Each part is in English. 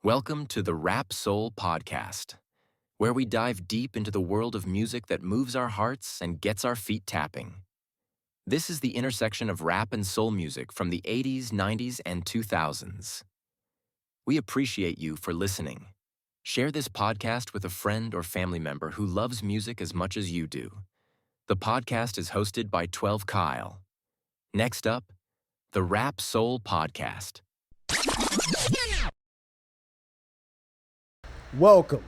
Welcome to the Rap Soul Podcast, where we dive deep into the world of music that moves our hearts and gets our feet tapping. This is the intersection of rap and soul music from the 80s, 90s, and 2000s. We appreciate you for listening. Share this podcast with a friend or family member who loves music as much as you do. The podcast is hosted by 12 Kyle. Next up, the Rap Soul Podcast. Welcome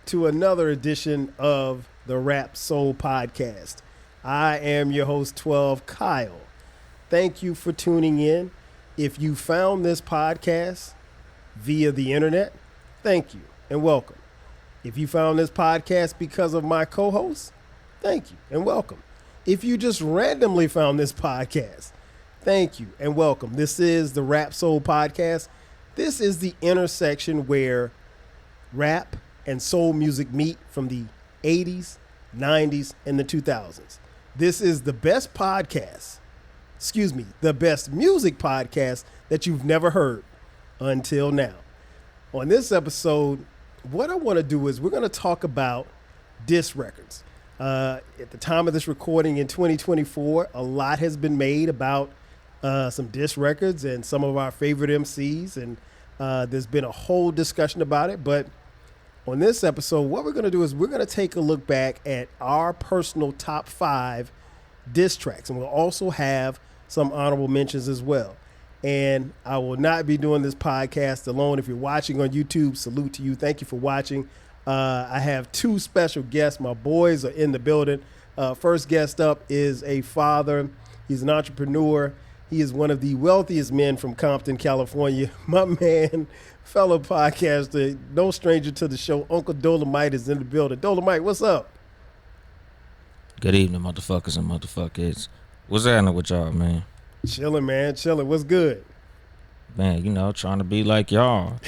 to another edition of the Rap Soul Podcast. I am your host, 12 Kyle. Thank you for tuning in. If you found this podcast via the internet, thank you and welcome. If you found this podcast because of my co-host, thank you and welcome. If you just randomly found this podcast, thank you and welcome. This is the Rap Soul Podcast. This is the intersection where rap and soul music meet from the 80s, 90s, and the 2000s. This is the best the best music podcast that you've never heard until now. On this episode, what I want to do is we're going to talk about diss records. At the time of this recording in 2024, a lot has been made about some diss records and some of our favorite MCs, and there's been a whole discussion about it. But on this episode, what we're going to do is we're going to take a look back at our personal top 5 diss tracks, and we'll also have some honorable mentions as well. And I will not be doing this podcast alone. If you're watching on YouTube, salute to you. Thank you for watching. I have 2 special guests. My boys are in the building. First guest up is a father. He's an entrepreneur. He is one of the wealthiest men from Compton, California. My man, fellow podcaster, no stranger to the show, Uncle Dolemite is in the building. Dolemite, what's up? Good evening, motherfuckers and motherfuckers. What's happening with y'all, man? Chilling, man, chilling. What's good? Man, trying to be like y'all.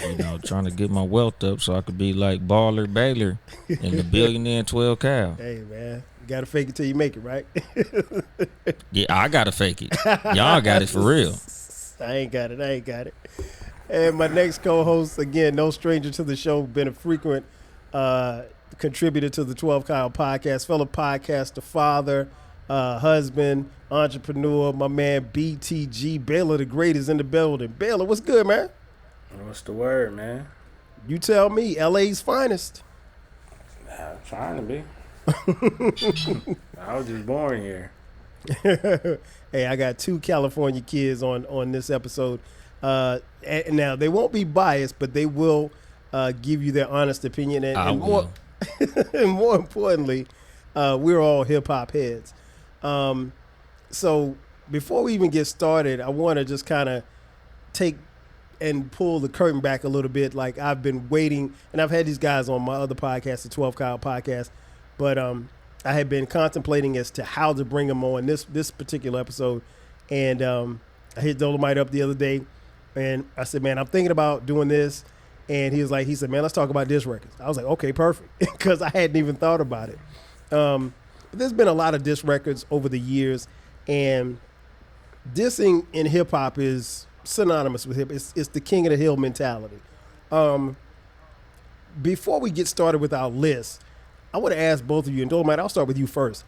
Trying to get my wealth up so I could be like Baylor, Baylor, and the billionaire 12 Cal. Hey, man, you got to fake it till you make it, right? Yeah, I got to fake it. Y'all got it for real. I ain't got it. And my next co-host, again, no stranger to the show, been a frequent contributor to the 12 Kyle podcast, fellow podcaster, father, husband, entrepreneur, my man BTG, Baylor the Great is in the building. Baylor, what's good, man? What's the word, man? You tell me, LA's finest. I'm trying to be. I was just born here. Hey, I got 2 California kids on this episode. And now, they won't be biased, but they will give you their honest opinion. And more, and more importantly, we're all hip-hop heads. So before we even get started, I want to just kind of take and pull the curtain back a little bit. Like, I've been waiting, and I've had these guys on my other podcast, the 12 Kyle podcast, but I had been contemplating as to how to bring them on this particular episode. And I hit Dolemite up the other day, and I said, man, I'm thinking about doing this. And he said, man, let's talk about diss records. I was like, okay, perfect, because I hadn't even thought about it. There's been a lot of diss records over the years, and dissing in hip-hop is synonymous with hip. It's the king of the hill mentality. Before we get started with our list, I want to ask both of you, and Dolemite, I'll start with you first.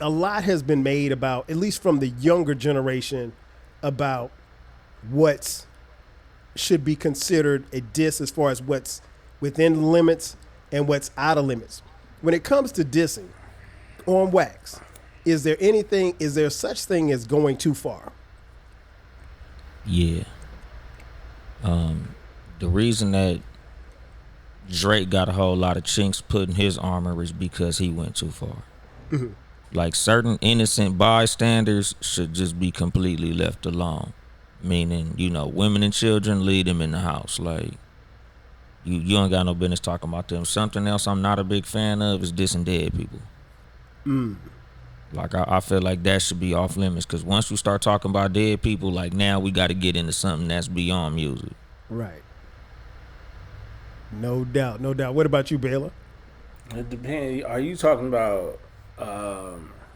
A lot has been made about, at least from the younger generation, about what should be considered a diss as far as what's within the limits and what's out of limits. When it comes to dissing on wax, is there such thing as going too far? Yeah. The reason that Drake got a whole lot of chinks put in his armor is because he went too far. Mm-hmm. Like, certain innocent bystanders should just be completely left alone. Meaning, women and children, leave them in the house. Like, you ain't got no business talking about them. Something else I'm not a big fan of is dissing dead people. Like, I feel like that should be off limits, because once we start talking about dead people, like, now we got to get into something that's beyond music. Right. No doubt. What about you, Baylor? It depends. Are you talking about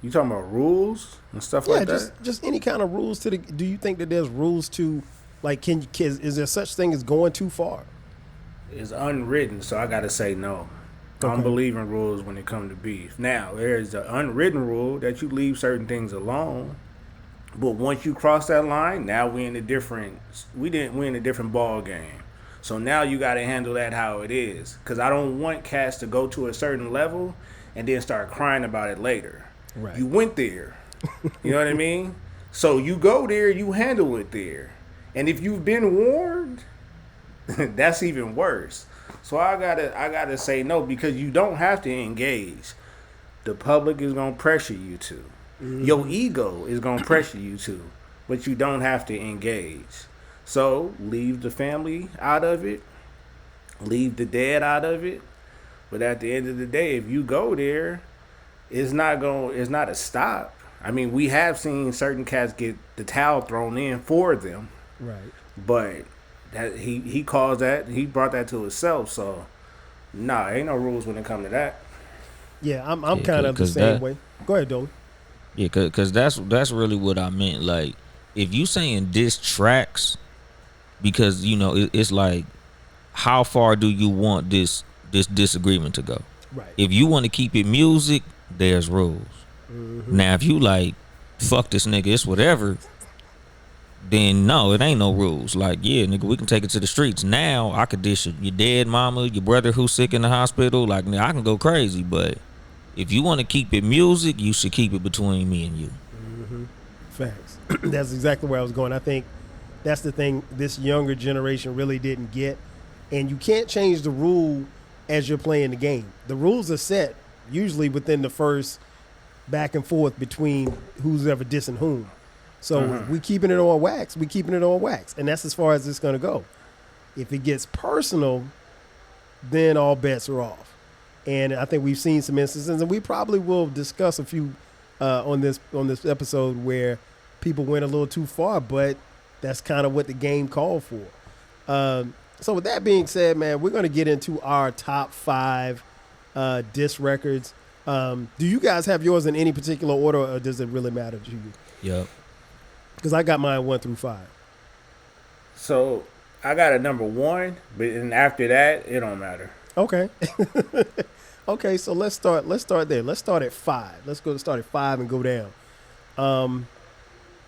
rules and stuff like that? Yeah, just any kind of rules do you think that there's rules to, like, is there such thing as going too far? is unwritten, so I gotta say no. I don't Okay. believe in rules when it comes to beef. Now, there's the unwritten rule that you leave certain things alone. But once you cross that line, now we in a different ball game. So now you got to handle that how it is. Cause I don't want cats to go to a certain level and then start crying about it later. Right. You went there. You know what I mean? So you go there, you handle it there. And if you've been warned, that's even worse. So I gotta say no, because you don't have to engage. The public is gonna pressure you to. Your ego is gonna pressure you to, but you don't have to engage. So leave the family out of it, leave the dad out of it. But at the end of the day, if you go there, it's not a stop. I mean, we have seen certain cats get the towel thrown in for them, Right. but that he caused that, he brought that to himself. So nah, ain't no rules when it come to that. Yeah, I'm Yeah, kind of the 'cause same that- way. Go ahead, Dolly. Yeah, cause that's really what I meant. Like, if you saying diss tracks, because it's like, how far do you want this disagreement to go? Right. If you want to keep it music, there's rules. Now, if you like, fuck this nigga, it's whatever, then no, it ain't no rules. Like, yeah, nigga, we can take it to the streets. Now, I could dish your dead mama, your brother who's sick in the hospital. Like, nigga, I can go crazy, but if you want to keep it music, you should keep it between me and you. Facts. That's exactly where I was going. I think that's the thing this younger generation really didn't get. And you can't change the rule as you're playing the game. The rules are set usually within the first back and forth between who's ever dissing whom. So we keeping it on wax. We keeping it on wax. And that's as far as it's going to go. If it gets personal, then all bets are off. And I think we've seen some instances, and we probably will discuss a few on this episode where people went a little too far, but that's kind of what the game called for. So with that being said, man, we're going to get into our top 5 diss records. Do you guys have yours in any particular order, or does it really matter to you? Yep. Because I got mine 1 through 5. So I got a number 1, but and after that, it don't matter. Okay. Okay, so let's start there. Let's start at 5. Let's start at 5 and go down.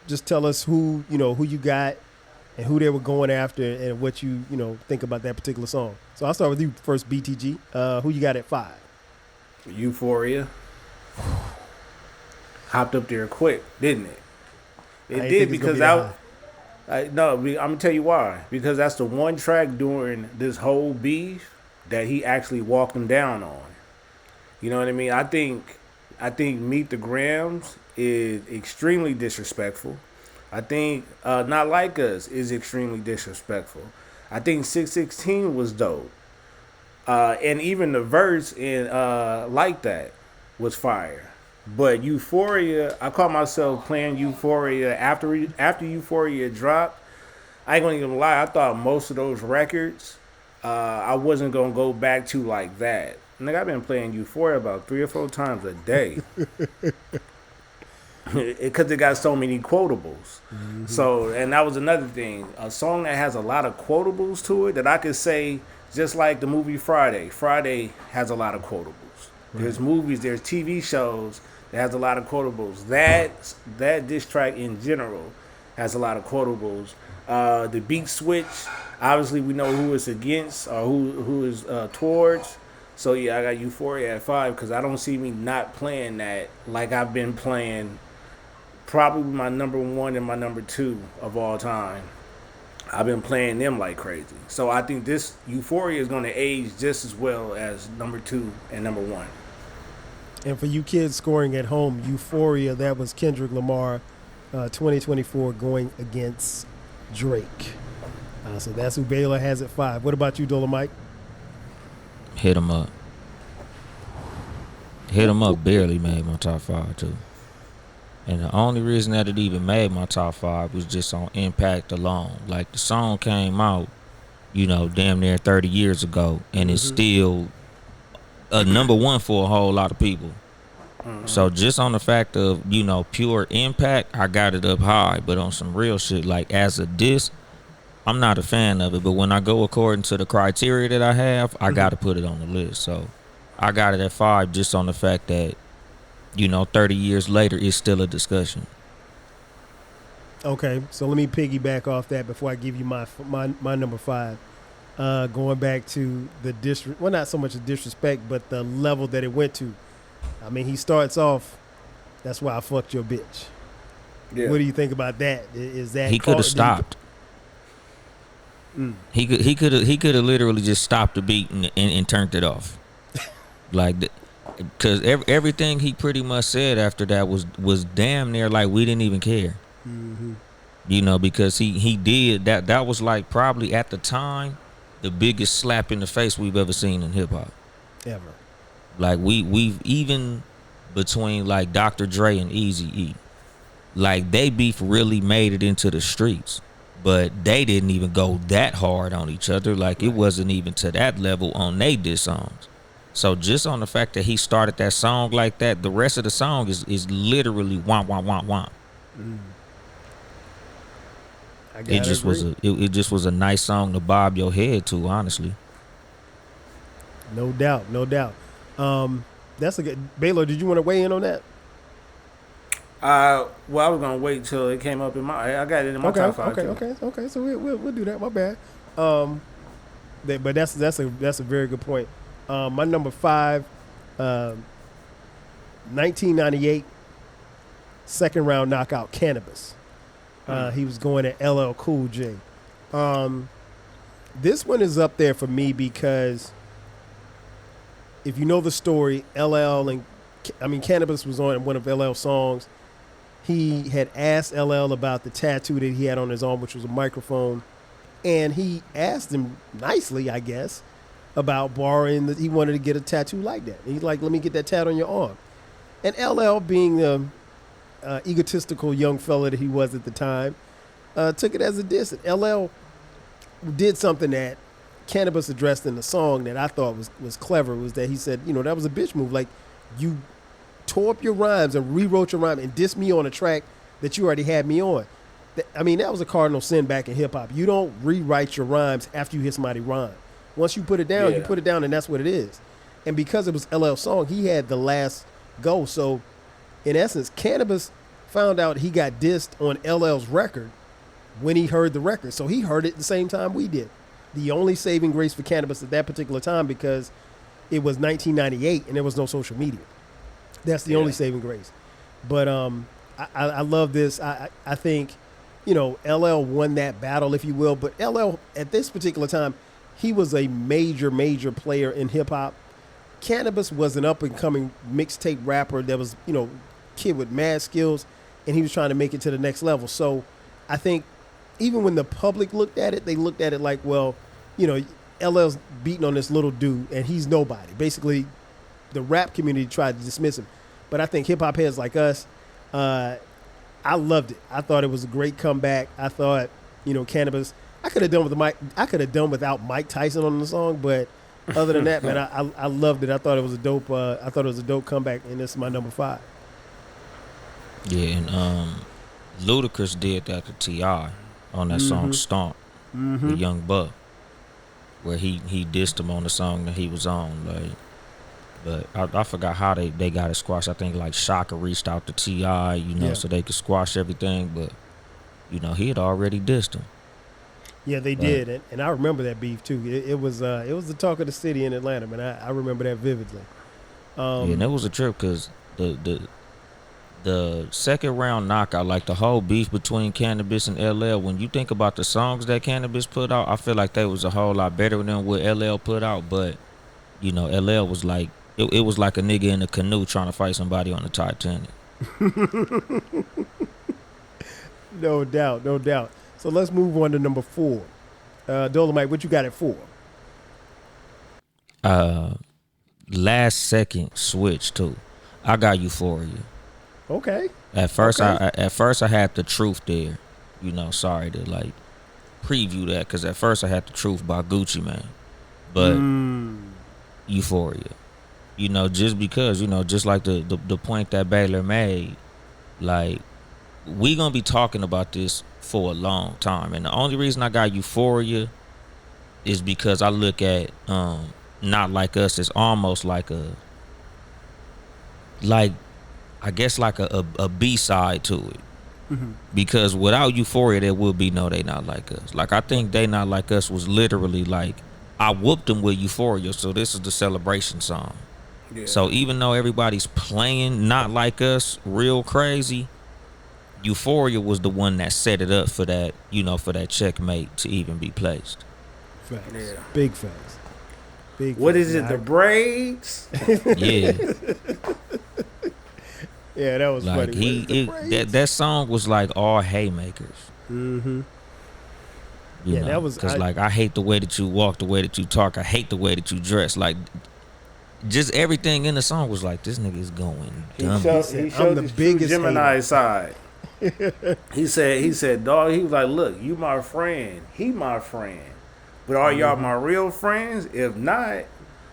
Just tell us who you got and who they were going after and what you think about that particular song. So I'll start with you first, BTG. Who you got at 5? Euphoria. Hopped up there quick, didn't it? It I ain't did think it's gonna because be that I'm gonna tell you why. Because that's the one track during this whole beef that he actually walked him down on. You know what I mean? I think Meet the Grams is extremely disrespectful. I think Not Like Us is extremely disrespectful. I think 616 was dope. And even the verse in Like That was fire. But Euphoria, I caught myself playing Euphoria after Euphoria dropped. I ain't gonna even lie, I thought most of those records I wasn't gonna go back to like that. Nigga, I've been playing Euphoria about 3 or 4 times a day. Because it got so many quotables. So, and that was another thing. A song that has a lot of quotables to it that I could say, just like the movie Friday. Friday has a lot of quotables. There's movies, there's TV shows that has a lot of quotables. That diss track in general has a lot of quotables. The beat switch, obviously we know who it's against or who is towards. So yeah, I got Euphoria at 5 because I don't see me not playing that like I've been playing probably my number 1 and my number 2 of all time. I've been playing them like crazy. So I think this Euphoria is going to age just as well as number 2 and number 1. And for you kids scoring at home, Euphoria, that was Kendrick Lamar, 2024 going against Drake. So that's who Baylor has at 5. What about you, Dolemite? Hit him up. Hit him up barely made my top 5 too. And the only reason that it even made my top 5 was just on impact alone. Like, the song came out, damn near 30 years ago, and it's still a number 1 for a whole lot of people. So just on the fact of, pure impact, I got it up high. But on some real shit, like as a diss, I'm not a fan of it, but when I go according to the criteria that I have, I got to put it on the list. So I got it at 5 just on the fact that, 30 years later, it's still a discussion. Okay, so let me piggyback off that before I give you my number 5. Going back to the well, not so much the disrespect, but the level that it went to. I mean, he starts off, "That's why I fucked your bitch." Yeah. What do you think about that? Is that He could have stopped. He could have literally just stopped the beat and turned it off, like, because everything he pretty much said after that was damn near like we didn't even care, because he did that. That was like probably at the time the biggest slap in the face we've ever seen in hip hop ever. Like we've even between like Dr. Dre and Eazy-E, like they beef really made it into the streets. But they didn't even go that hard on each other. Like, it wasn't even to that level on they diss songs. So just on the fact that he started that song like that, the rest of the song is literally wah wah wah wah. It just was a nice song to bob your head to, honestly. No doubt. That's a good. Baylor, did you want to weigh in on that? Well, I was gonna wait till it came up in I got it in my top 5. Okay. So we'll do that. My bad. But that's a very good point. My number 5, 1998, second round knockout, Cannabis. He was going at LL Cool J. This one is up there for me because if you know the story, Cannabis was on one of LL's songs. He had asked LL about the tattoo that he had on his arm, which was a microphone. And he asked him nicely, I guess, about borrowing he wanted to get a tattoo like that. And he's like, "Let me get that tat on your arm." And LL, being the egotistical young fella that he was at the time, took it as a diss. And LL did something that Cannabis addressed in the song that I thought was clever, was that he said, that was a bitch move. Like, you tore up your rhymes and rewrote your rhyme and dissed me on a track that you already had me on. That was a cardinal sin back in hip-hop. You don't rewrite your rhymes after you hear somebody rhyme. Once you put it down, you put it down, and that's what it is. And because it was LL's song, he had the last go. So, in essence, Cannabis found out he got dissed on LL's record when he heard the record. So he heard it the same time we did. The only saving grace for Cannabis at that particular time, because it was 1998 and there was no social media. That's the only saving grace. But I love this. I think, LL won that battle, if you will. But LL, at this particular time, he was a major, major player in hip-hop. Cannabis was an up-and-coming mixtape rapper that was, kid with mad skills, and he was trying to make it to the next level. So I think even when the public looked at it, they looked at it like, well, LL's beating on this little dude, and he's nobody. Basically, the rap community tried to dismiss him. But I think hip-hop heads like us, I loved it. I thought it was a great comeback. I thought, Cannabis, I could have done without Mike Tyson on the song, but other than that, man, I loved it. I thought it was a dope comeback, and this is my number 5. Yeah, and Ludacris did that to T.I. on that song Stomp, the Young Buck, where he dissed him on the song that he was on, like. But I forgot how they got it squashed. I think like Shaka reached out to T.I., so they could squash everything. But, he had already dissed him. Yeah, they did. And I remember that beef, too. It was the talk of the city in Atlanta, man. I remember that vividly. And it was a trip because the second round knockout, like the whole beef between Cannabis and LL, when you think about the songs that Cannabis put out, I feel like they was a whole lot better than what LL put out. But, LL was like, it was like a nigga in a canoe trying to fight somebody on the Titanic. No doubt. So let's move on to number 4. Dolemite, what you got at 4? Last second switch too. I got Euphoria. Okay. At first I had The Truth there. Sorry to like preview that, because at first I had The Truth by Gucci Mane. But Euphoria. Just because, just like the point that Baylor made, like, we gonna be talking about this for a long time, and the only reason I got Euphoria is because I look at Not Like Us as almost like I guess like a B-side to it. Because without Euphoria, there would be no They Not Like Us. Like, I think They Not Like Us was literally like, I whooped them with Euphoria, so this is the celebration song. Yeah. So even though everybody's playing Not Like Us real crazy, Euphoria was the one that set it up for that, for that checkmate to even be placed. Facts. Yeah. Big facts. Big What facts. is it? The braids? Yeah. Yeah, that was Like funny. that song was like all haymakers. Mm-hmm. You Yeah, know? that was- Cause like, I hate the way that you walk, the way that you talk. I hate the way that you dress. Like, just everything in the song was like, this nigga is going dumb. said, He "I'm showed the his biggest true Gemini hater." side. He said, dog, he was like, look, you my friend. He my friend. But are y'all my real friends? If not,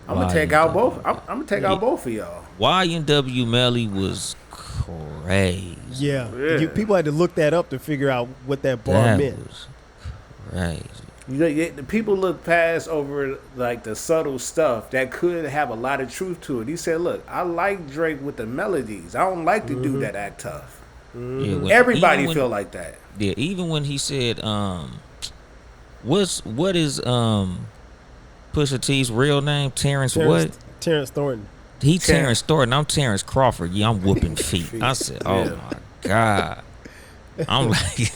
I'm gonna take out both. I'm gonna take out both of y'all. Y&W Melly was crazy. Yeah. Yeah. People had to look that up to figure out what that bar That meant. was crazy. The people look past over like the subtle stuff that could have a lot of truth to it. He said, look, I like Drake with the melodies. I don't like the dude that act tough. Yeah, when- Everybody even when- feel like that. Yeah, even when he said, what is Pusha T's real name? Terrence what? Terrence Thornton. He Terrence Thornton. I'm Terrence Crawford. Yeah, I'm whooping feet. I said, oh Yeah. my God. I'm like,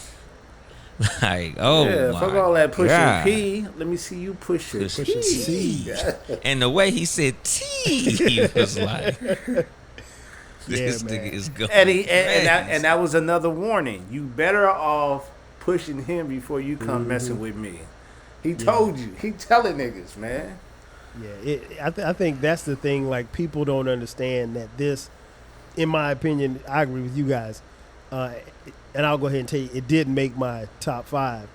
oh Yeah, my fuck all that pushing God. P. Let me see you push it. Push Pusha T. And the way he said T, he was like, this man. nigga is going And that was another warning. You better off pushing him before you come messing with me. He told you. He telling niggas, man. Yeah, I think that's the thing. Like, people don't understand that this, in my opinion, I agree with you guys. And I'll go ahead and tell you, it didn't make my top 5,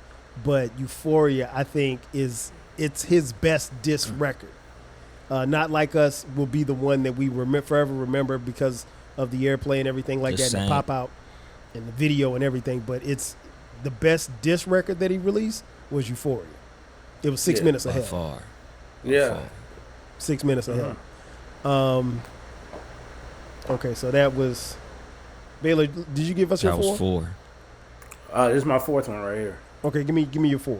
but Euphoria, I think, it's his best diss record. Not Like Us will be the one that we forever remember because of the airplay and everything like that, and the pop out and the video and everything. But it's the best diss record that he released was Euphoria. It was 6 minutes by ahead. far. Yeah. 6 minutes ahead. Okay, so that was Baylor. Did you give us your That was 4? 4. This is my fourth one right here. Okay, give me your 4.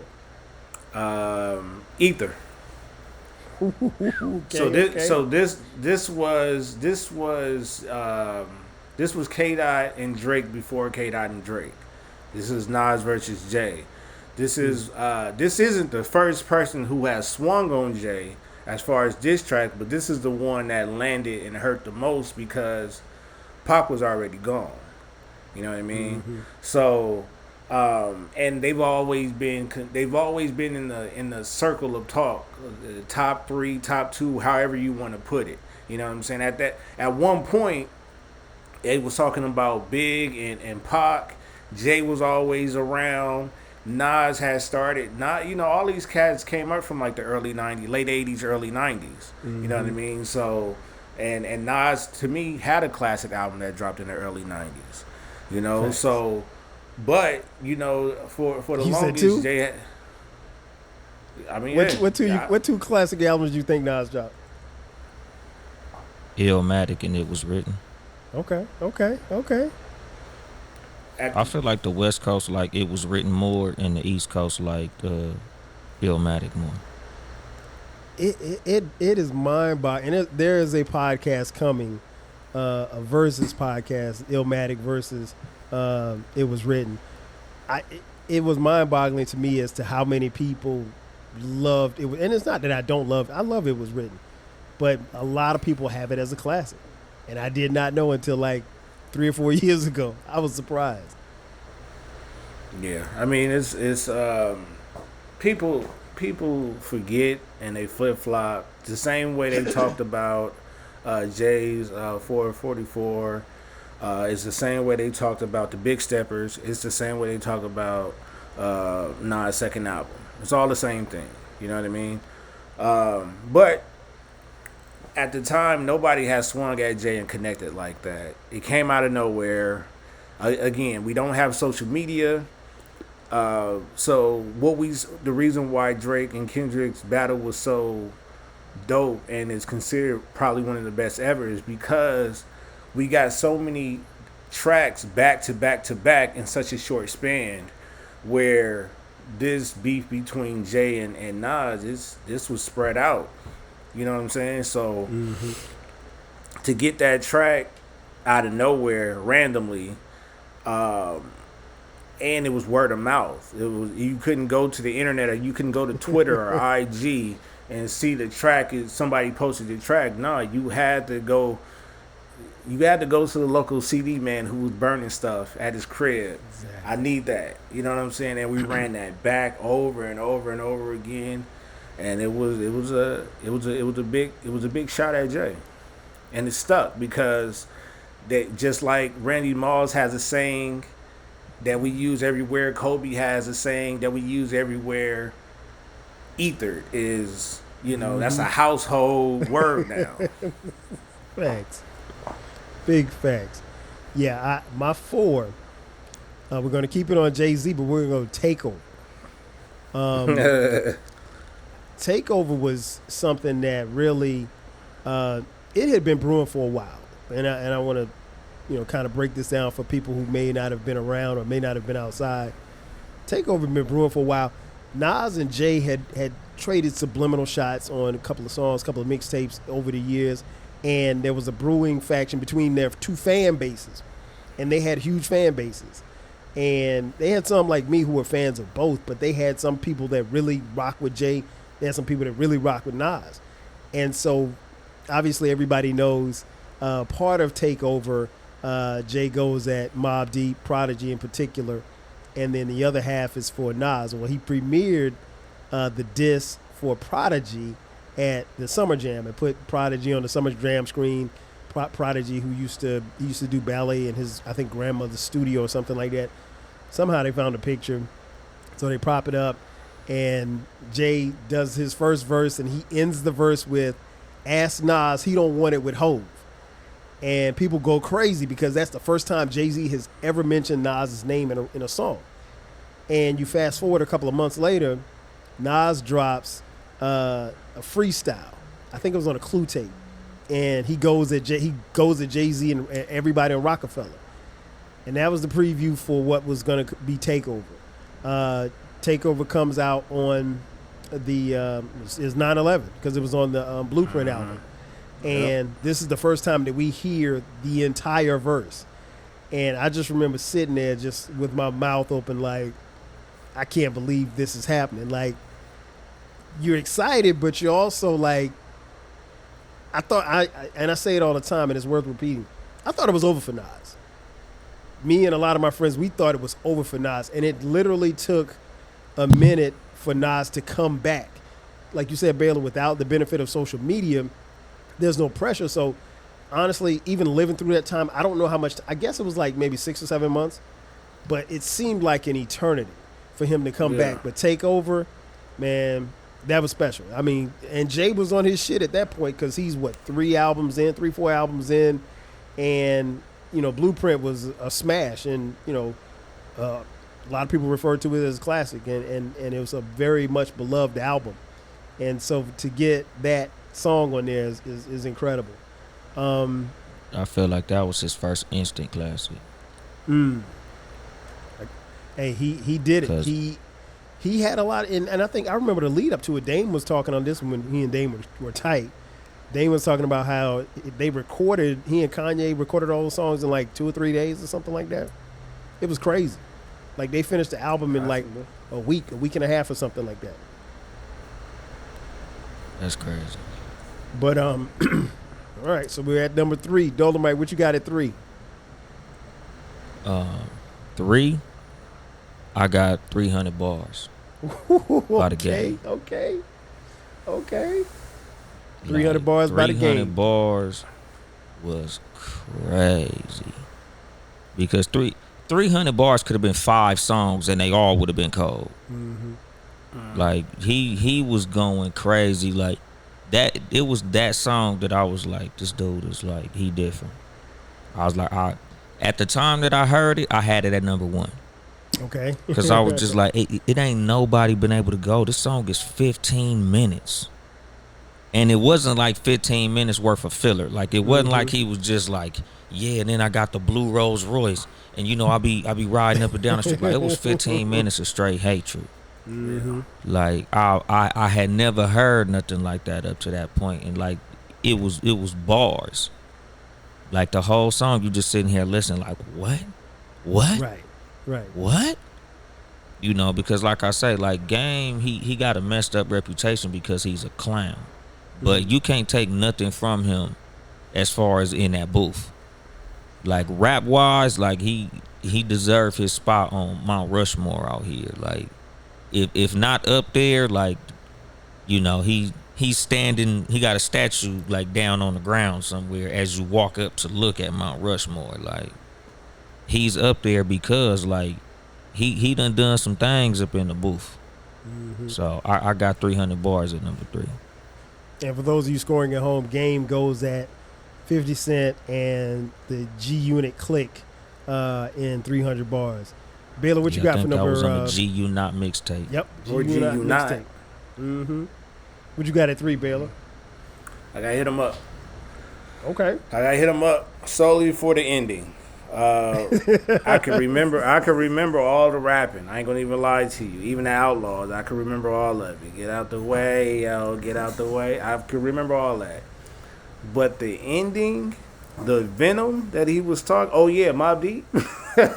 Ether. Okay, So this was K Dot and Drake before K Dot and Drake. This is Nas versus Jay. This isn't the first person who has swung on Jay as far as diss track, but this is the one that landed and hurt the most because Pac was already gone. You know what I mean? Mm-hmm. So, and they've always been in the circle of talk, the top 3, top 2, however you want to put it. You know what I'm saying? At one point, they was talking about Big and Pac. Jay was always around. Nas had started. All these cats came up from like the early 90s, late 80s, early 90s. Mm-hmm. You know what I mean? So, and Nas, to me, had a classic album that dropped in the early 90s. Thanks. So, but, for the You said longest, 2? Jay had, I mean, What two classic albums do you think Nas dropped? Illmatic, and It Was Written. Okay. I feel like the West Coast, like, It Was Written more, and the East Coast, like, Illmatic more. It is mind-boggling. And there is a podcast coming, a versus podcast, Illmatic versus It Was Written. It was mind-boggling to me as to how many people loved it. And it's not that I don't love it. I love It Was Written. But a lot of people have it as a classic. And I did not know until like 3 or 4 years ago. I was surprised. Yeah, I mean, it's people forget and they flip flop the same way they talked about Jay's 444. It's the same way they talked about the Big Steppers. It's the same way they talk about Nas' second album. It's all the same thing. You know what I mean? But at the time, nobody had swung at Jay and connected like that. It came out of nowhere. Again, we don't have social media. So the reason why Drake and Kendrick's battle was so dope and is considered probably one of the best ever is because we got so many tracks back to back to back in such a short span, where this beef between Jay and Nas this was spread out. You know what I'm saying? So to get that track out of nowhere randomly, and it was word of mouth. It was, you couldn't go to the internet or you couldn't go to Twitter or IG and see the track is somebody posted the track. No, you had to go to the local CD man who was burning stuff at his crib. Exactly. I need that. You know what I'm saying? And we ran that back over and over and over again. And it was a big shot at Jay. And it stuck because just like Randy Moss has a saying that we use everywhere, Kobe has a saying that we use everywhere. Ether is, that's a household word now. Facts. Big facts. Yeah, my 4, we're going to keep it on Jay-Z, but we're going to go Takeover. Takeover was something that really, it had been brewing for a while. And I want to, kind of break this down for people who may not have been around or may not have been outside. Takeover had been brewing for a while. Nas and Jay had traded subliminal shots on a couple of songs, a couple of mixtapes over the years, and there was a brewing faction between their two fan bases, and they had huge fan bases. And they had some like me who were fans of both, but they had some people that really rock with Jay. They had some people that really rock with Nas. And so obviously everybody knows part of Takeover, Jay goes at Mobb Deep, Prodigy in particular, and then the other half is for Nas. Well, he premiered the diss for Prodigy at the Summer Jam and put Prodigy on the Summer Jam screen. Prodigy, who used to do ballet in his, I think, grandmother's studio or something like that. Somehow they found a picture, so they prop it up, and Jay does his first verse, and he ends the verse with, "Ask Nas, he don't want it with Hov." And people go crazy because that's the first time Jay-Z has ever mentioned Nas's name in a song. And you fast forward a couple of months later, Nas drops a freestyle. I think it was on a Clue tape, and he goes at Jay-Z and everybody in Rockefeller, and that was the preview for what was going to be Takeover. Takeover comes out on the is 9/11 because it was on the Blueprint album, and this is the first time that we hear the entire verse. And I just remember sitting there just with my mouth open, like, I can't believe this is happening. Like, you're excited, but you're also like, I thought and I say it all the time, and it's worth repeating. I thought it was over for Nas. Me and a lot of my friends, we thought it was over for Nas, and it literally took a minute for Nas to come back. Like you said, Baylor, without the benefit of social media, there's no pressure. So honestly, even living through that time, I don't know how much. I guess it was like maybe 6 or 7 months, but it seemed like an eternity for him to come back. But Takeover, man, that was special. I mean, and Jay was on his shit at that point because he's, 4 albums in, and, Blueprint was a smash, and, a lot of people refer to it as a classic, and it was a very much beloved album. And so to get that song on there is incredible. I feel like that was his first instant classic. Hey, he did it. He had a lot, and I think I remember the lead up to it. Dame was talking on this when he and Dame were tight. Dame was talking about how he and Kanye recorded all the songs in like 2 or 3 days or something like that. It was crazy. Like, they finished the album in like a week and a half or something like that. That's crazy. But all right, so we're at number 3. Dolemite, what you got at 3? 3, I got 300 bars. By the game. Okay. 300 bars by the game. 300 bars was crazy. Because 300 bars could have been 5 songs and they all would have been cold. Like, he was going crazy. Like, that, it was that song that I was like, this dude is like, he different. I was like, At the time that I heard it, I had it at number 1. Okay. Because I was just like, it ain't nobody been able to go. This song is 15 minutes. And it wasn't like 15 minutes worth of filler. Like, it wasn't like he was just like, yeah, and then I got the blue Rolls Royce. And, you know, I be riding up and down the street. Like, it was 15 minutes of straight hatred. Like, I had never heard nothing like that up to that point. And, like, it was bars. Like, the whole song, you just sitting here listening like, what? Right. What? You know, because like I say, like, Game, he got a messed up reputation because he's a clown. But you can't take nothing from him as far as in that booth. Like, rap wise, like, he deserved his spot on Mount Rushmore out here. Like, if not up there, like, you know, he's standing, he got a statue like down on the ground somewhere as you walk up to look at Mount Rushmore. Like, he's up there because, like, he done some things up in the booth. So I got 300 bars at number 3. And for those of you scoring at home, Game goes at 50 Cent and the G Unit Click in 300 bars. Baylor, what you got for number? I was on the G Unit mixtape. Yep, Or G Unit Unite. mixtape. What you got at 3, Baylor? I gotta hit him up. Okay. I gotta hit him up solely for the ending. I can remember all the rapping. I ain't gonna even lie to you. Even the Outlaws, I can remember all of it. Get out the way, yo, get out the way. I can remember all that. But the ending, the venom that he was talking. Oh yeah, Mobb Deep.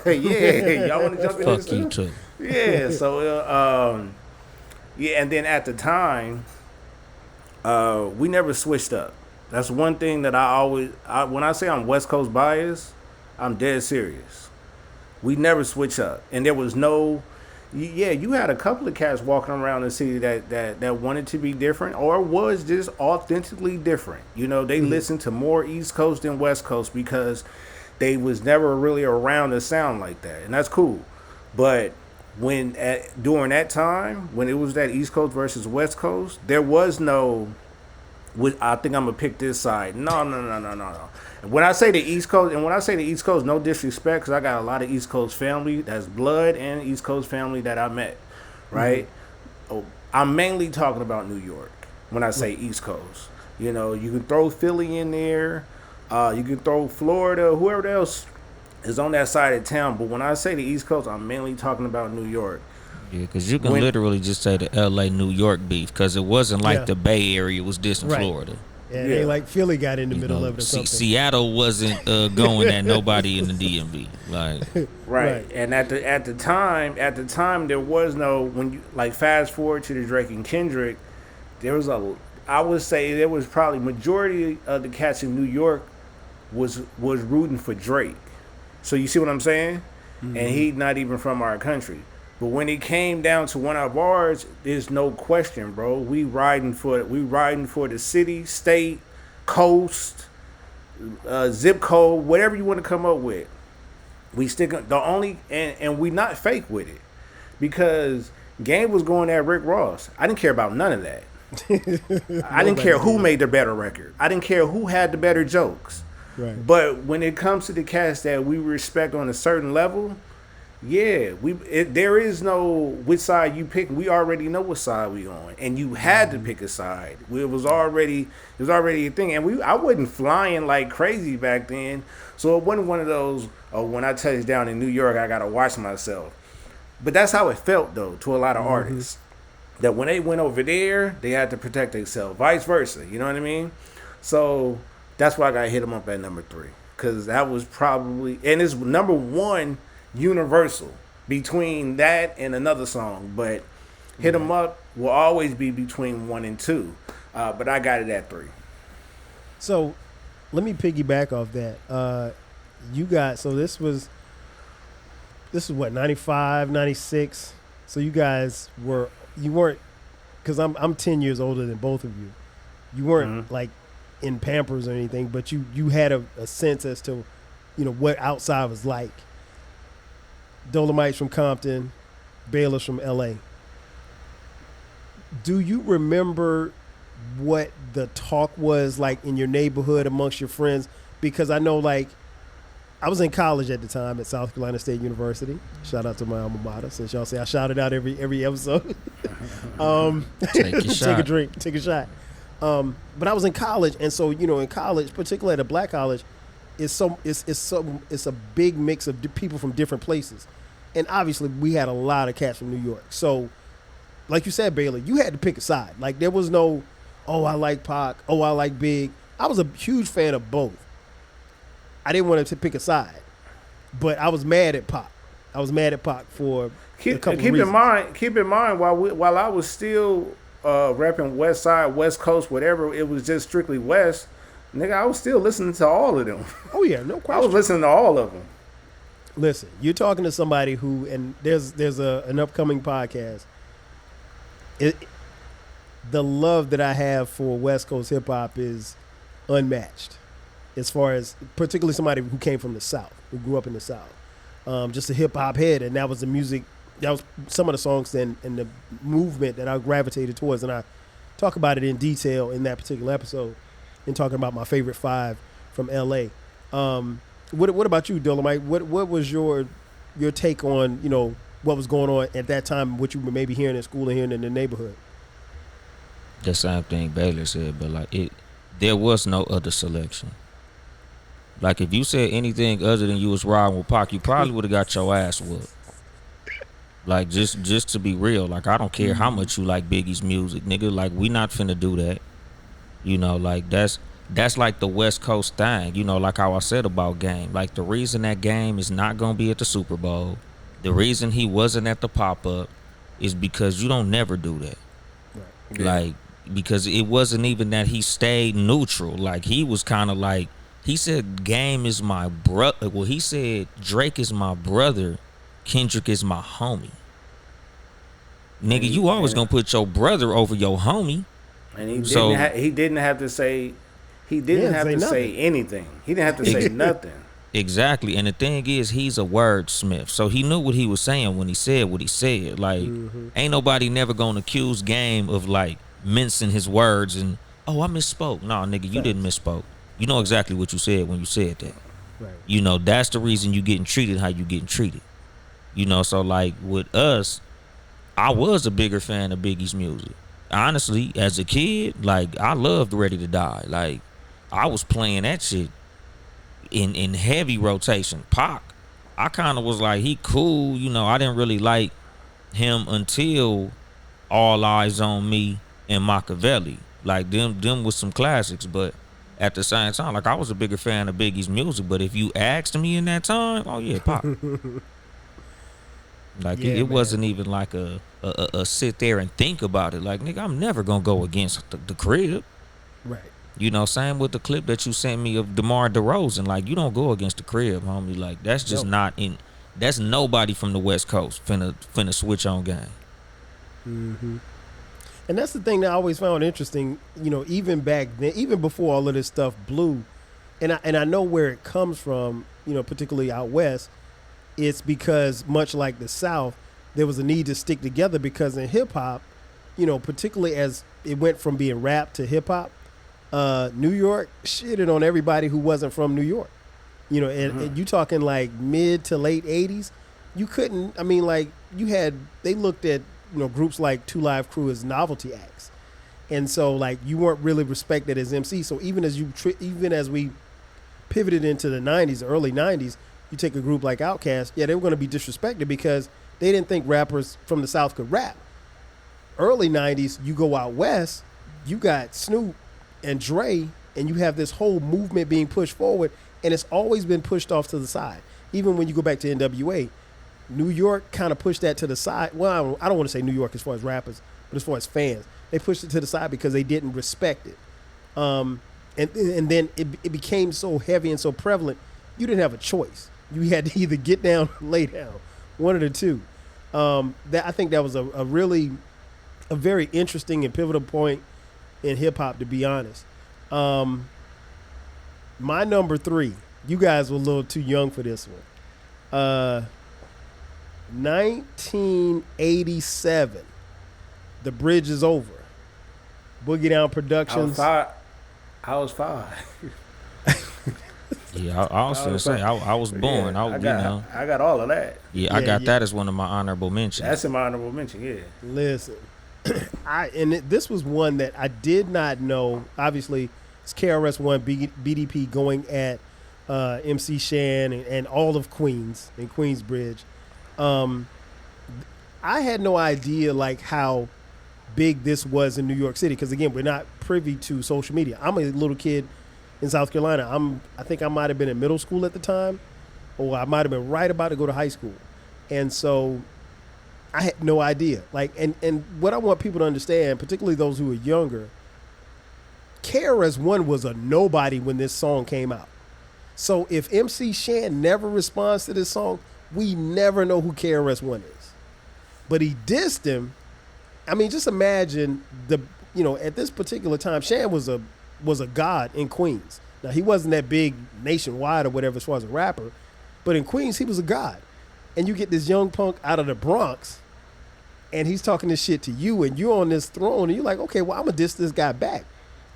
Yeah, y'all want to jump in this? Fuck you too. Yeah. So yeah, and then at the time, we never switched up. That's one thing that when I say I'm West Coast biased, I'm dead serious. We never switch up. And there was no, you had a couple of cats walking around the city that wanted to be different or was just authentically different. You know, they listened to more East Coast than West Coast because they was never really around a sound like that. And that's cool. But during that time, when it was that East Coast versus West Coast, there was no, I think I'm gonna pick this side. No. When I say the East Coast, no disrespect, because I got a lot of East Coast family that's blood and East Coast family that I met, right? I'm mainly talking about New York when I say East Coast. You know, you can throw Philly in there, you can throw Florida, whoever else is on that side of town. But when I say the East Coast, I'm mainly talking about New York. Yeah, because you can literally just say the L.A.-New York beef, because it wasn't like the Bay Area was dissing Florida. Yeah, it ain't like Philly got in the middle of it or something. Seattle wasn't going at nobody in the DMV. Like, right. And at the time there was no, when you like fast forward to the Drake and Kendrick, I would say there was probably majority of the cats in New York was rooting for Drake. So you see what I'm saying? And he's not even from our country. But when it came down to one of ours, there's no question, bro. We riding for the city, state, coast, zip code, whatever you want to come up with. We stick and we not fake with it, because Game was going at Rick Ross. I didn't care about none of that. I didn't care who made the better record. I didn't care who had the better jokes. Right. But when it comes to the cast that we respect on a certain level, yeah, there is no which side you pick. We already know what side we on, and you had to pick a side. It was already a thing, and I wasn't flying like crazy back then, so it wasn't one of those. Oh, when I touch down in New York, I gotta watch myself. But that's how it felt though to a lot of artists. That when they went over there, they had to protect themselves. Vice versa, you know what I mean? So that's why I gotta hit them up at number 3, because that was probably, and it's number 1. Universal between that and another song, but Hit 'Em Up will always be between 1 and 2, but I got it at 3. So let me piggyback off that. This is what, 95, 96. So you guys weren't, because I'm 10 years older than both of you. You weren't like in Pampers or anything, but you had a sense as to, you know, what outside was like. Dolemite's from Compton, Baylor's from LA. Do you remember what the talk was like in your neighborhood amongst your friends? Because I know, like, I was in college at the time at South Carolina State University. Shout out to my alma mater. Since y'all say I shout it out every episode. Take a shot. Take a drink. Take a shot. But I was in college, and so in college, particularly at a black college, it's a big mix of people from different places, and obviously we had a lot of cats from New York. So, like you said, Baylor, you had to pick a side. Like there was no, oh I like Pac, oh I like Big. I was a huge fan of both. I didn't want to pick a side, but I was mad at Pac. I was mad at Pac for a couple of reasons. Keep in mind, while I was still rapping West Side, West Coast, whatever, it was just strictly West. Nigga, I was still listening to all of them. Oh yeah, no question. I was listening to all of them. Listen, you're talking to somebody who, and there's an upcoming podcast. The love that I have for West Coast hip hop is unmatched, as far as particularly somebody who came from the South, who grew up in the South. Just a hip hop head, and that was the music. That was some of the songs and the movement that I gravitated towards, and I talk about it in detail in that particular episode, in talking about my favorite 5 from LA. What about you, Dolemite? What was your take on what was going on at that time, what you were maybe hearing in school and hearing in the neighborhood? The same thing Baylor said, but there was no other selection. Like if you said anything other than you was riding with Pac, you probably would have got your ass whooped. Like just to be real, like I don't care how much you like Biggie's music, nigga. Like we not finna do that. Like that's like the West Coast thing. Like how I said about Game. Like the reason that Game is not gonna be at the Super Bowl, the reason he wasn't at the pop-up is because you don't never do that. Right. Yeah. Like because it wasn't even that he stayed neutral. Like he was kind of like, he said Game is my brother. Well, he said Drake is my brother, Kendrick is my homie. Nigga, you always gonna put your brother over your homie. And he didn't have to say anything. He didn't have to say nothing. Exactly. And the thing is, he's a wordsmith. So he knew what he was saying when he said what he said. Like, ain't nobody never gonna accuse Game of like mincing his words and, oh, I misspoke. No, nigga, you didn't misspoke. You know exactly what you said when you said that. Right. That's the reason you getting treated how you getting treated. So like with us, I was a bigger fan of Biggie's music. Honestly, as a kid, like I loved Ready to Die. Like I was playing that shit in heavy rotation. Pac, I kind of was like, he cool. I didn't really like him until All Eyes on Me and Machiavelli. Like them was some classics, but at the same time, like I was a bigger fan of Biggie's music. But if you asked me in that time, oh yeah, Pac. Like it wasn't even like a sit there and think about it. Like, nigga, I'm never gonna go against the crib. Right. Same with the clip that you sent me of DeMar DeRozan. Like, you don't go against the crib, homie. Like, that's just not in. That's nobody from the West Coast finna switch on Game. Mm-hmm. And that's the thing that I always found interesting. Even back then, even before all of this stuff blew, and I know where it comes from. Particularly out west. It's because much like the South, there was a need to stick together because in hip hop, particularly as it went from being rap to hip hop, New York shitted on everybody who wasn't from New York. And you talking like mid to late 80s, you couldn't, they looked at, groups like Two Live Crew as novelty acts. And so like you weren't really respected as MC. So even as we pivoted into the 90s, the early 90s, you take a group like Outkast, they were going to be disrespected because they didn't think rappers from the South could rap. Early 90s, you go out west, you got Snoop and Dre, and you have this whole movement being pushed forward, and it's always been pushed off to the side. Even when you go back to NWA, New York kind of pushed that to the side. Well, I don't want to say New York as far as rappers, but as far as fans, they pushed it to the side because they didn't respect it. And then it became so heavy and so prevalent, you didn't have a choice. You had to either get down or lay down, one of the two. I think that was a very interesting and pivotal point in hip hop, to be honest. My number 3, you guys were a little too young for this one. 1987, The Bridge Is Over. Boogie Down Productions. I was five. Yeah, I was gonna say I was born. Yeah, I got all of that. Yeah, I Yeah, got yeah. that as one of my honorable mentions. That's in my honorable mention. Yeah. Listen, this was one that I did not know. Obviously, it's KRS-One BDP going at MC Shan and all of Queens and Queensbridge. I had no idea like how big this was in New York City because again, we're not privy to social media. I'm a little kid in South Carolina. I think I might have been in middle school at the time, or I might have been right about to go to high school, and so I had no idea. Like, and what I want people to understand, particularly those who are younger, KRS-One was a nobody when this song came out. So if MC Shan never responds to this song, we never know who KRS-One is. But he dissed him. I mean, just imagine at this particular time, Shan was a god in Queens. Now he wasn't that big nationwide or whatever as far as a rapper, but in Queens he was a god. And you get this young punk out of the Bronx, and he's talking this shit to you, and you're on this throne, and you're like, okay, well, I'm gonna diss this guy back.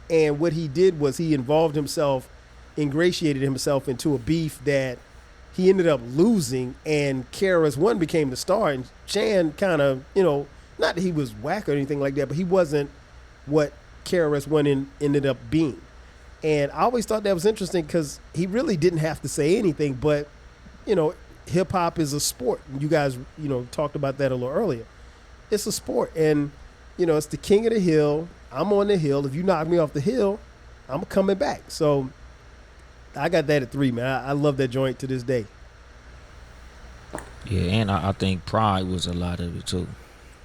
And what he did was he ingratiated himself into a beef that he ended up losing, and KRS-One became the star, and Shan kind of, not that he was whack or anything like that, but he wasn't what KRS-One ended up being. And I always thought that was interesting because he really didn't have to say anything, but, hip-hop is a sport. You guys, talked about that a little earlier. It's a sport, and, it's the king of the hill. I'm on the hill. If you knock me off the hill, I'm coming back. So I got that at 3, man. I love that joint to this day. Yeah, and I think pride was a lot of it too.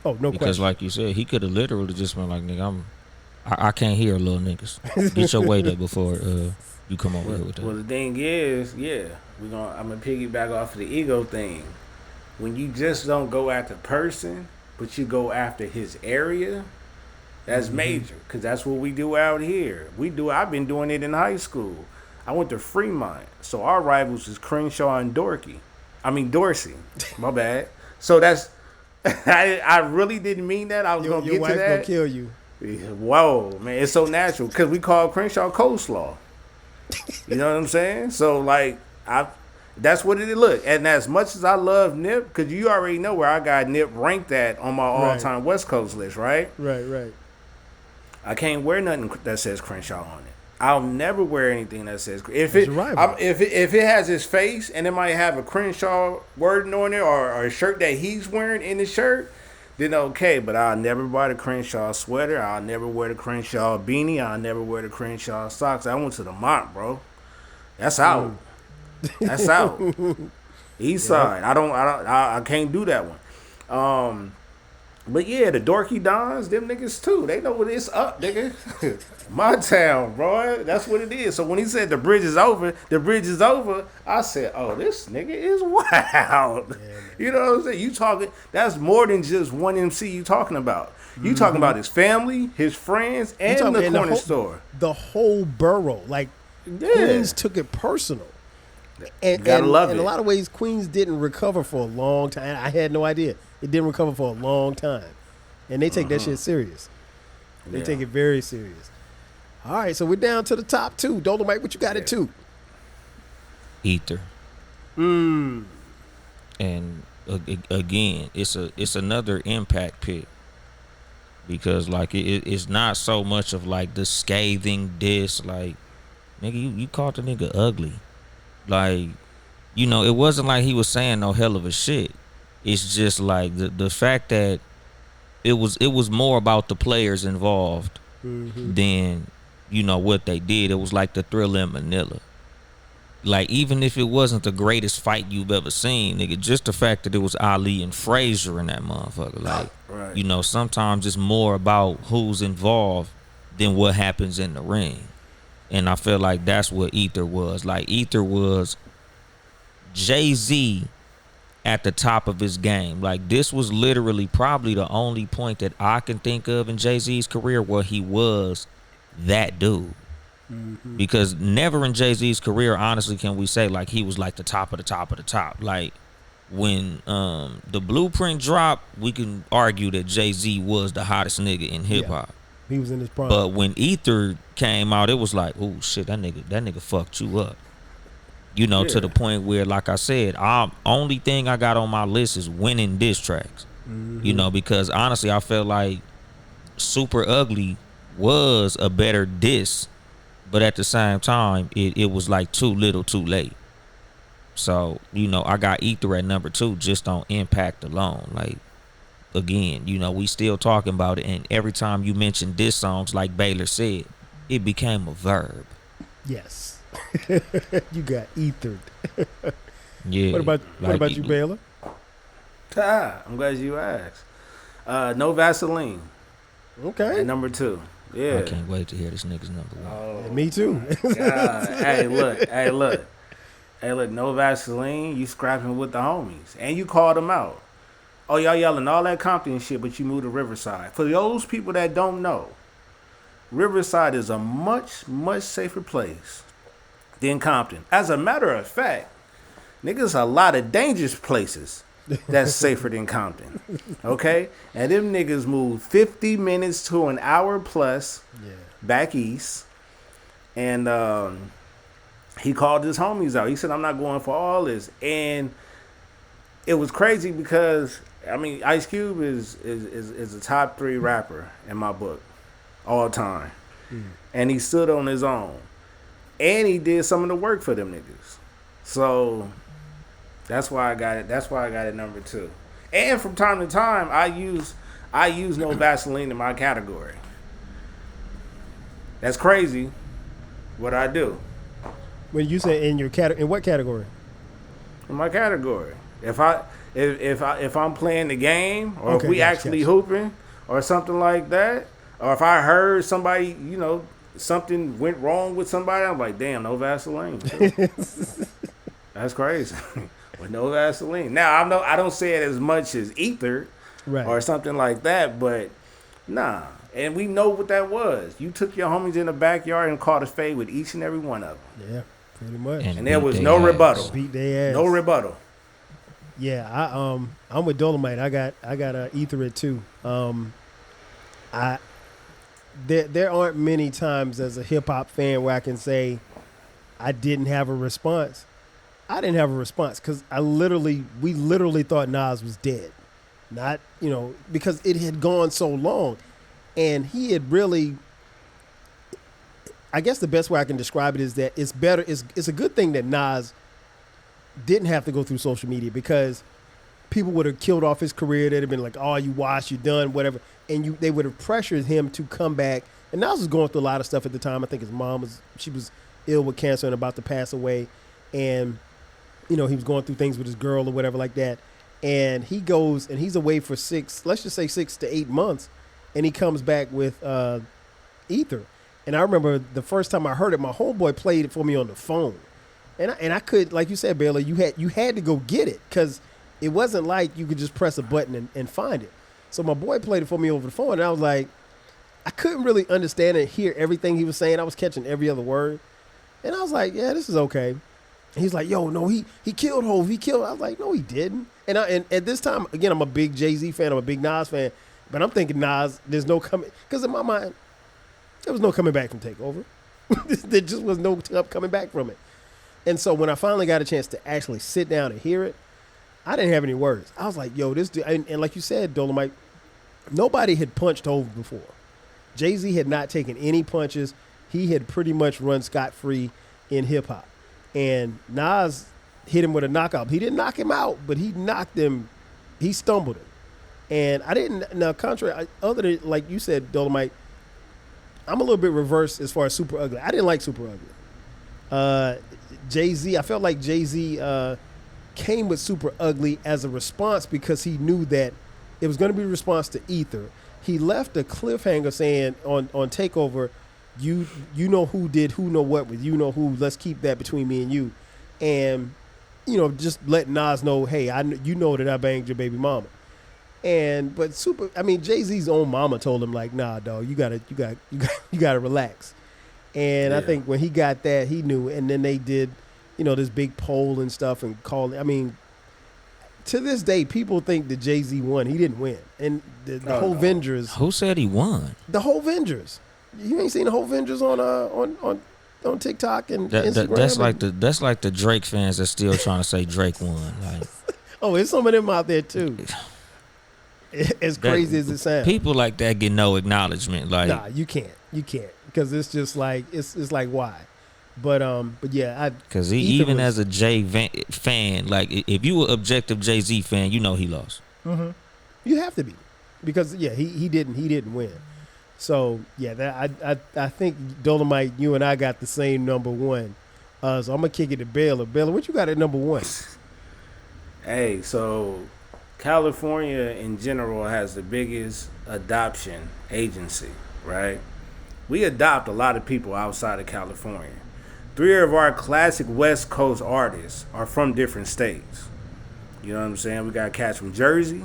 Oh, no because question. like you said, he could have literally just been like, nigga, I can't hear little niggas. Get your weight up before you come over here with that. Well, the thing is, I'm gonna piggyback off of the ego thing. When you just don't go after the person, but you go after his area, that's major. Because that's what we do out here. I've been doing it in high school. I went to Fremont, so our rivals was Crenshaw and Dorsey. My bad. So that's I really didn't mean that. I was gonna get to that. Your wife's gonna kill you. Whoa, man, it's so natural because we call Crenshaw coleslaw. You know what I'm saying? So that's what it look. And as much as I love Nip, because you already know where I got Nip ranked at on my all-time West Coast list, right? Right. I can't wear nothing that says Crenshaw on it. I'll never wear anything that says if it has his face and it might have a Crenshaw wording on it or a shirt that he's wearing in the shirt, then okay. But I'll never buy the Crenshaw sweater. I'll never wear the Crenshaw beanie. I'll never wear the Crenshaw socks. I went to the Mont, bro. That's out. That's out. East side. I can't do that one. But yeah, the Dorky Dons, them niggas too. They know what it's up, nigga. My town, bro. That's what it is. So when he said the bridge is over, I said, oh, this nigga is wild. You know what I'm saying? You talking, that's more than just one MC you talking about. You talking about his family, his friends, and the corner store. The whole borough. Like, Queens took it personal. And love it. In a lot of ways, Queens didn't recover for a long time. I had no idea. It didn't recover for a long time. And they take that shit serious. They take it very serious. All right, so we're down to the top 2. Dolemite, what you got at 2? Ether. And again, it's another impact pick. Because it's not so much of like the scathing diss, like, nigga, you called the nigga ugly. Like, it wasn't like he was saying no hell of a shit. It's just like the fact that it was more about the players involved than what they did. It was like the Thriller in Manila. Like, even if it wasn't the greatest fight you've ever seen, nigga, just the fact that it was Ali and Frazier in that motherfucker. Like, right. Sometimes it's more about who's involved than what happens in the ring. And I feel like that's what Ether was. Like, Ether was Jay-Z at the top of his game. Like, this was literally probably the only point that I can think of in Jay-Z's career where he was that dude. Because never in Jay-Z's career, honestly, can we say, like, he was like the top of the top of the top. Like, when the Blueprint dropped, we can argue that Jay-Z was the hottest nigga in hip-hop. He was in his prime. But when Ether came out, it was like, oh shit, that nigga fucked you up. You know, to Yeah. the point where, like I said, only thing I got on my list is winning diss tracks. You know, because honestly, I felt like Super Ugly was a better diss, but at the same time, it was like too little, too late. So, you know, I got Ether at number 2 just on impact alone. Like, again, you know, we still talking about it, and every time you mention diss songs, like Baylor said, it became a verb. Yes. You got ethered. Yeah. What about you, Baylor? I'm glad you asked. No Vaseline Okay. at number 2. Yeah. I can't wait to hear this nigga's number 1. Oh, Me too. God. Hey, look. No Vaseline. You scrapping with the homies, and you called them out. Oh, y'all yelling all that Compton shit, but you moved to Riverside. For those people that don't know, Riverside is a much, much safer place than Compton. As a matter of fact, niggas a lot of dangerous places that's safer than Compton. Okay? And them niggas moved 50 minutes to an hour plus back east. And he called his homies out. He said, I'm not going for all this. And it was crazy because, I mean, Ice Cube is a top 3 rapper in my book all time. And he stood on his own. And he did some of the work for them niggas. So that's why I got it. That's why I got it number 2. And from time to time, I use No Vaseline in my category. That's crazy what I do. When you say in your in what category? In my category. If I'm playing the game, or Okay, if we gotcha, actually gotcha. hooping or something like that, or if I heard somebody, you know, something went wrong with somebody, I'm like, damn, no Vaseline. That's crazy. With no Vaseline. Now I don't say it as much as Ether Right. or something like that, but nah. And we know what that was. You took your homies in the backyard and caught a fade with each and every one of them. Yeah, pretty much. And there beat was they no ass. rebuttal. Beat their ass. No rebuttal. Yeah, I'm with Dolemite. I got ether it too. There aren't many times as a hip hop fan where I can say I didn't have a response. I didn't have a response because we literally thought Nas was dead. Not, you know, because it had gone so long, and he had really. I guess the best way I can describe it is that it's better. It's a good thing that Nas didn't have to go through social media, because people would have killed off his career. They'd have been like, "Oh, you washed, you done, whatever," and they would have pressured him to come back. And Nas was going through a lot of stuff at the time. I think his mom was ill with cancer and about to pass away, and you know, he was going through things with his girl or whatever like that. And he goes and he's away for 6 to 8 months, and he comes back with Ether. And I remember the first time I heard it, my homeboy played it for me on the phone. And I could, like you said, Baylor, you had to go get it, because it wasn't like you could just press a button and find it. So my boy played it for me over the phone, and I was like, I couldn't really understand and hear everything he was saying. I was catching every other word. And I was like, yeah, this is okay. And he's like, yo, no, he killed Hov. He killed. I was like, no, he didn't. And at this time, again, I'm a big Jay-Z fan. I'm a big Nas fan. But I'm thinking Nas, there's no coming. Because in my mind, there was no coming back from Takeover. There just was no coming back from it. And so when I finally got a chance to actually sit down and hear it, I didn't have any words. I was like, yo, this dude. And like you said, Dolemite, nobody had punched Hov before. Jay-Z had not taken any punches. He had pretty much run scot-free in hip-hop. And Nas hit him with a knockout. He didn't knock him out, but he knocked him. He stumbled him. And I didn't. Now, contrary, other than, like you said, Dolemite, I'm a little bit reversed as far as Super Ugly. I didn't like Super Ugly. Jay-Z, I felt like Jay-Z came with Super Ugly as a response, because he knew that it was going to be a response to Ether. He left a cliffhanger saying on Takeover, you know who did who know what with you know who. Let's keep that between me and you, and you know, just let Nas know, hey, you know that I banged your baby mama. But Jay-Z's own mama told him, like, nah, dog, you gotta relax. And I think when he got that, he knew. And then they did, you know, this big poll and stuff and called. I mean, to this day, people think that Jay-Z won. He didn't win. And the whole Vengers. Who said he won? The whole Vengers. You ain't seen the whole Vengers on on TikTok and Instagram. That's like the Drake fans that's still trying to say Drake won. Like, oh, there's some of them out there too. As crazy as it sounds, people like that get no acknowledgement. Like, nah, you can't because it's just like it's like why. But yeah, because even as a fan, like if you were objective Jay-Z fan, you know he lost. Mm-hmm. You have to be, because yeah, he didn't win. So yeah, I think Dolemite, you and I got the same number one. So I'm gonna kick it to Baylor. Baylor, what you got at number one? Hey, so California in general has the biggest adoption agency, right? We adopt a lot of people outside of California. 3 of our classic West Coast artists are from different states. You know what I'm saying? We got cats from Jersey,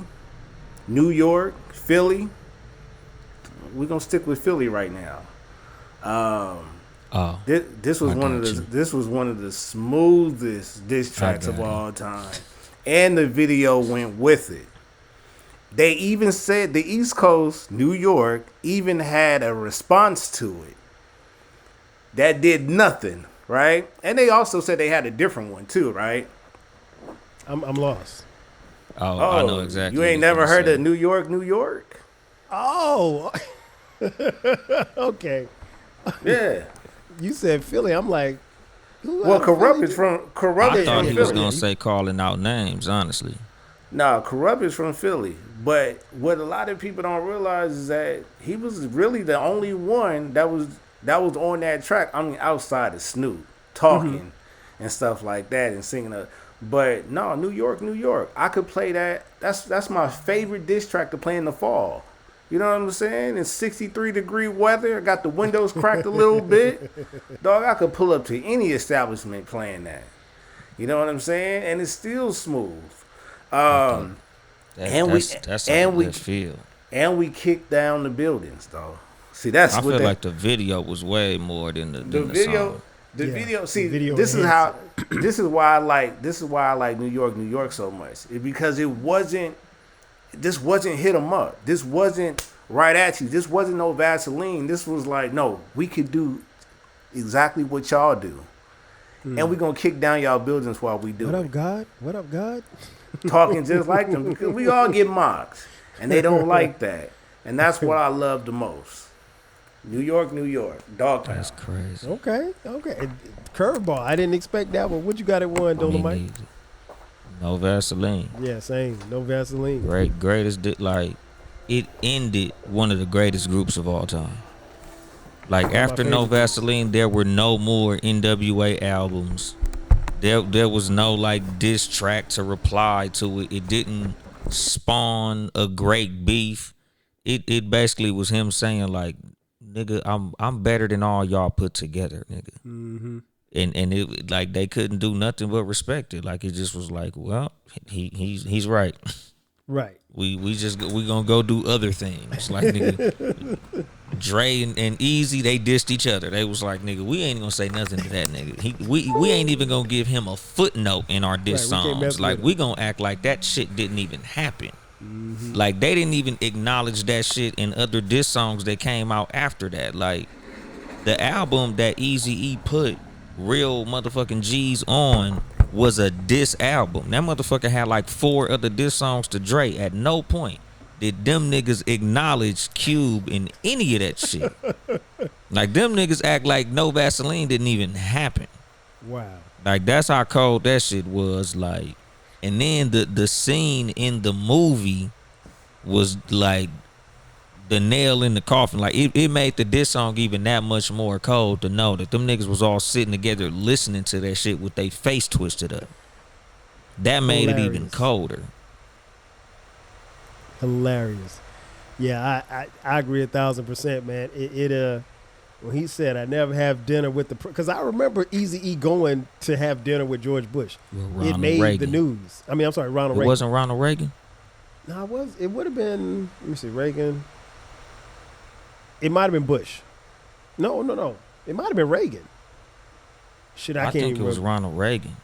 New York, Philly. We're gonna stick with Philly right now. This was one of the smoothest diss tracks of all time. And the video went with it. They even said the East Coast, New York, even had a response to it. That did nothing, right? And they also said they had a different one too, right? I'm lost. Oh, I know exactly. You ain't never heard of New York, New York? Oh, okay. Yeah. You said Philly. I'm like, well, Corrupt is from Corrupt. I thought he was gonna say calling out names. Honestly, nah, Corrupt is from Philly. But what a lot of people don't realize is that he was really the only one that was on that track. I mean, outside of Snoop talking and stuff like that and singing. But no, New York, New York. I could play that. That's my favorite diss track to play in the fall. You know what I'm saying? It's 63-degree weather. I got the windows cracked a little bit. Dog, I could pull up to any establishment playing that. You know what I'm saying? And it's still smooth. And we kick down the buildings, though. See, I feel like the video was way more than the video. Song. The video. See, this is why I like New York, New York so much. Because this wasn't hit 'em up. This wasn't right at you. This wasn't no Vaseline. This was like, no, we could do exactly what y'all do. And we're going to kick down y'all buildings while we do it. What up, God? What up, God? Talking just like them, because we all get mocked. And they don't like that. And that's what I love the most. New York, New York. Dogtown. That's crazy. Okay. Curveball. I didn't expect that one. What you got at one, Dolemite? No Vaseline. Yeah, same. No Vaseline. Greatest, like, it ended one of the greatest groups of all time. Like, after No Vaseline, there were no more NWA albums. There was no, like, diss track to reply to it. It didn't spawn a great beef. It basically was him saying, like, nigga, I'm better than all y'all put together, nigga. Mm-hmm. And it, like, they couldn't do nothing but respect it. Like, it just was like, well, he's right. Right. We gonna go do other things. Like, nigga, Dre and Easy, they dissed each other. They was like, nigga, we ain't gonna say nothing to that nigga. We ain't even gonna give him a footnote in our diss songs. Like, we gonna act like that shit didn't even happen. Mm-hmm. Like, they didn't even acknowledge that shit in other diss songs that came out after that. Like, the album that Eazy-E put real motherfucking G's on was a diss album. That motherfucker had like 4 other diss songs to Dre. At no point did them niggas acknowledge Cube in any of that shit. Like, them niggas act like No Vaseline didn't even happen. Wow. Like, that's how cold that shit was. Like, and then the scene in the movie was like the nail in the coffin. Like, it made the diss song even that much more cold to know that them niggas was all sitting together listening to that shit with their face twisted up. That made it even colder. Hilarious. Yeah, I agree 1,000%, man. It when he said, I never have dinner with the... Because I remember Eazy-E going to have dinner with George Bush. It made Reagan. The news. I mean, I'm sorry, Ronald Reagan. It wasn't Ronald Reagan? No, it would have been... Let me see, Reagan... It might have been Bush. No. It might have been Reagan. I think it was Ronald Reagan.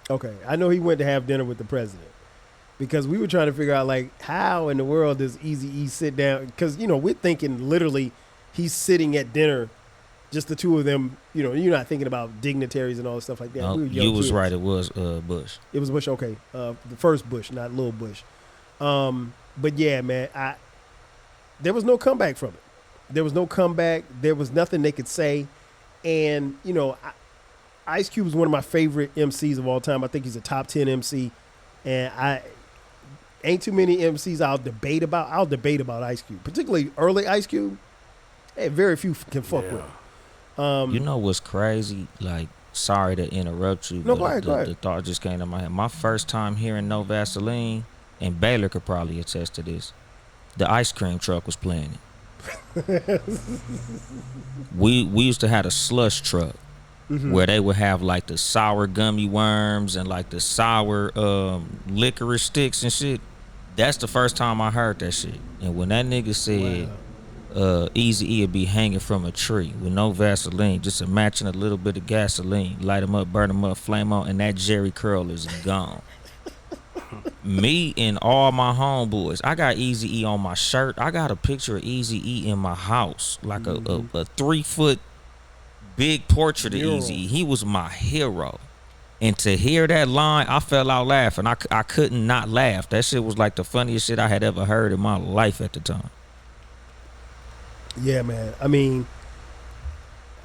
Okay. I know he went to have dinner with the president. Because we were trying to figure out, like, how in the world does Eazy-E sit down? Because, we're thinking literally he's sitting at dinner just the two of them. You know, you're not thinking about dignitaries and all this stuff like that. No, We were young you was kids. right. It was Bush. It was Bush. Okay, the first Bush, not Lil Bush. But yeah, man, there was no comeback from it. There was no comeback. There was nothing they could say. And, you know, Ice Cube is one of my favorite MCs of all time. I think he's a top 10 MC. And I ain't too many MCs I'll debate about. I'll debate about Ice Cube, particularly early Ice Cube. Hey, very few can fuck with him. You know what's crazy? Like, sorry to interrupt you. No, but go ahead. The thought just came to my head. My first time hearing No Vaseline, and Baylor could probably attest to this, the ice cream truck was playing it. we used to have a slush truck where they would have like the sour gummy worms and like the sour licorice sticks and shit. That's the first time I heard that shit. And when that nigga said Easy E would be hanging from a tree with no Vaseline, just imagine a little bit of gasoline, light him up, burn him up, flame on, and that Jerry curl is gone. Me and all my homeboys, I got Easy E on my shirt. I got a picture of Easy E in my house, like a 3-foot big portrait of Easy E. He was my hero. And to hear that line, I fell out laughing. I couldn't not laugh. That shit was like the funniest shit I had ever heard in my life at the time. Yeah, man. I mean,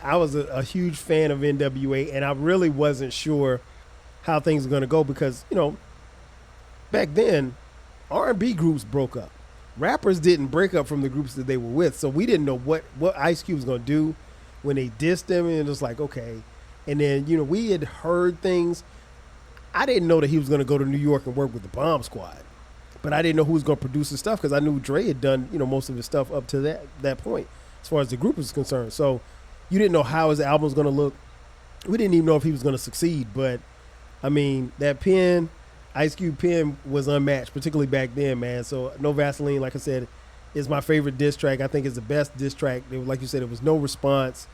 I was a huge fan of NWA, and I really wasn't sure how things were going to go because, you know, back then, R&B groups broke up. Rappers didn't break up from the groups that they were with, so we didn't know what Ice Cube was going to do when they dissed them, and it was like, okay. And then, you know, we had heard things. I didn't know that he was going to go to New York and work with the Bomb Squad, but I didn't know who was going to produce his stuff because I knew Dre had done, you know, most of his stuff up to that point as far as the group was concerned. So you didn't know how his album was going to look. We didn't even know if he was going to succeed, but, I mean, that pen, Ice Cube pen was unmatched, particularly back then, man. So No Vaseline, like I said, is my favorite diss track. I think it's the best diss track. Like you said, it was no response.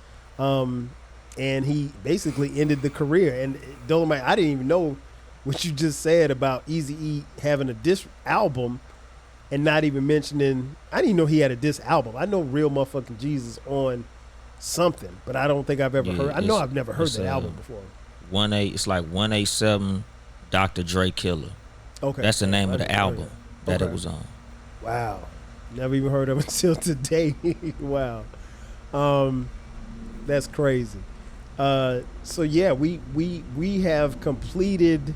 And he basically ended the career. And Dolemite, I didn't even know what you just said about Eazy-E having a diss album and not even mentioning, I didn't even know he had a diss album. I know Real Motherfucking Jesus on something, but I don't think I've ever heard. I know I've never heard that album before. It's like 187 Dr. Dre Killer. Okay. That's the name of the album that it was on. Wow. Never even heard of it until today. Wow. That's crazy. So yeah, we have completed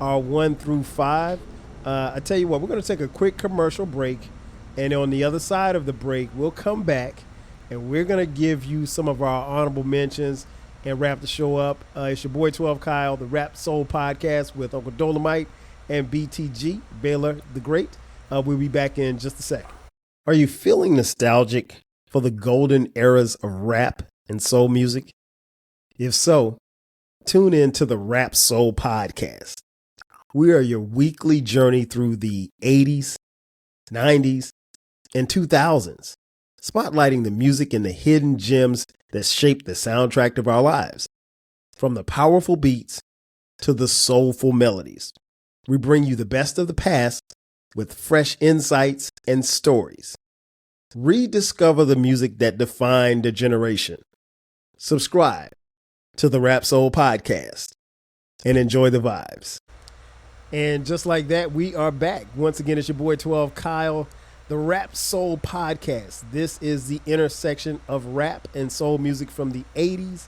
our 1 through 5. I tell you what, we're going to take a quick commercial break, and on the other side of the break, we'll come back and we're going to give you some of our honorable mentions and wrap the show up. It's your boy 12 Kyle, the Rap Soul Podcast with Uncle Dolemite and BTG, Baylor the Great. We'll be back in just a sec. Are you feeling nostalgic for the golden eras of rap and soul music? If so, tune in to the Rap Soul Podcast. We are your weekly journey through the 80s, 90s, and 2000s, spotlighting the music and the hidden gems that shaped the soundtrack of our lives. From the powerful beats to the soulful melodies, we bring you the best of the past with fresh insights and stories. Rediscover the music that defined a generation. Subscribe to the Rap Soul Podcast and enjoy the vibes. And just like that, we are back. Once again, it's your boy 12 Kyle, the Rap Soul Podcast. This is the intersection of rap and soul music from the 80s,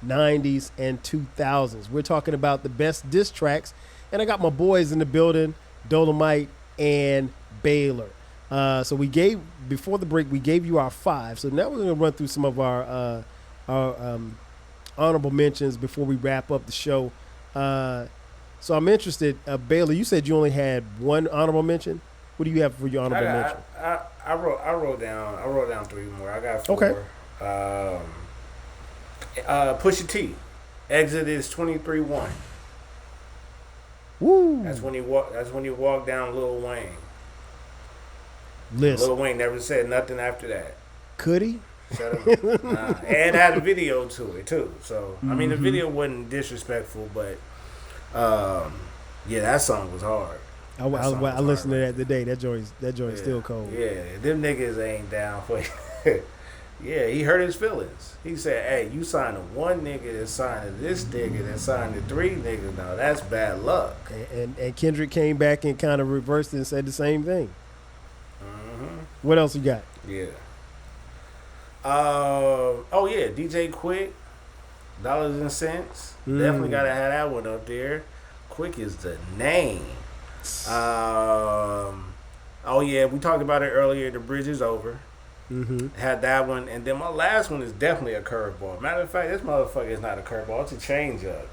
90s, and 2000s. We're talking about the best diss tracks, and I got my boys in the building, Dolemite and Baylor. So before the break, we gave you our 5. So now we're going to run through some of our honorable mentions before we wrap up the show. So I'm interested, Baylor, you said you only had one honorable mention. What do you have for your honorable mention? I wrote down 3 more. I got 4. Okay. Pusha T, Exodus 23:1. Woo. That's when you walk down Lil Wayne. Listen. Lil Wayne never said nothing after that. Could he? Shut up. Nah. And had a video to it too. So I mean, the video wasn't disrespectful, but yeah, that song was hard. I listened to that today. That joint's still cold. Yeah, them niggas ain't down for Yeah, he hurt his feelings. He said, "Hey, you signed to one nigga that signed to this nigga that signed to three niggas. Now that's bad luck." And Kendrick came back and kind of reversed it and said the same thing. Mm-hmm. What else you got? Yeah. Oh yeah, DJ Quick, Dollars and Cents. Definitely gotta have that one up there. Quick is the name. Oh yeah, we talked about it earlier. The Bridge is Over. Had that one, and then my last one is definitely a curveball. Matter of fact, this motherfucker is not a curveball; it's a change up.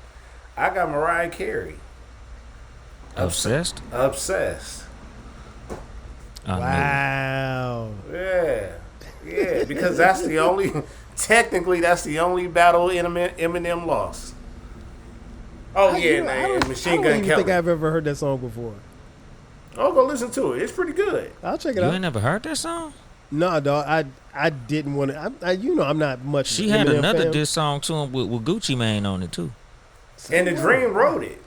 I got Mariah Carey. Obsessed. Wow. Yeah, because that's the only. Technically, that's the only battle Eminem lost. Oh yeah, Machine I don't Gun even Kelly. think I've ever heard that song before. Oh, go listen to it. It's pretty good. I'll check it You out. ain't never heard that song? No, dog. I didn't want to. I'm not much. She had Eminem another fan. diss song to him with Gucci Mane on it too. And the Dream wrote it.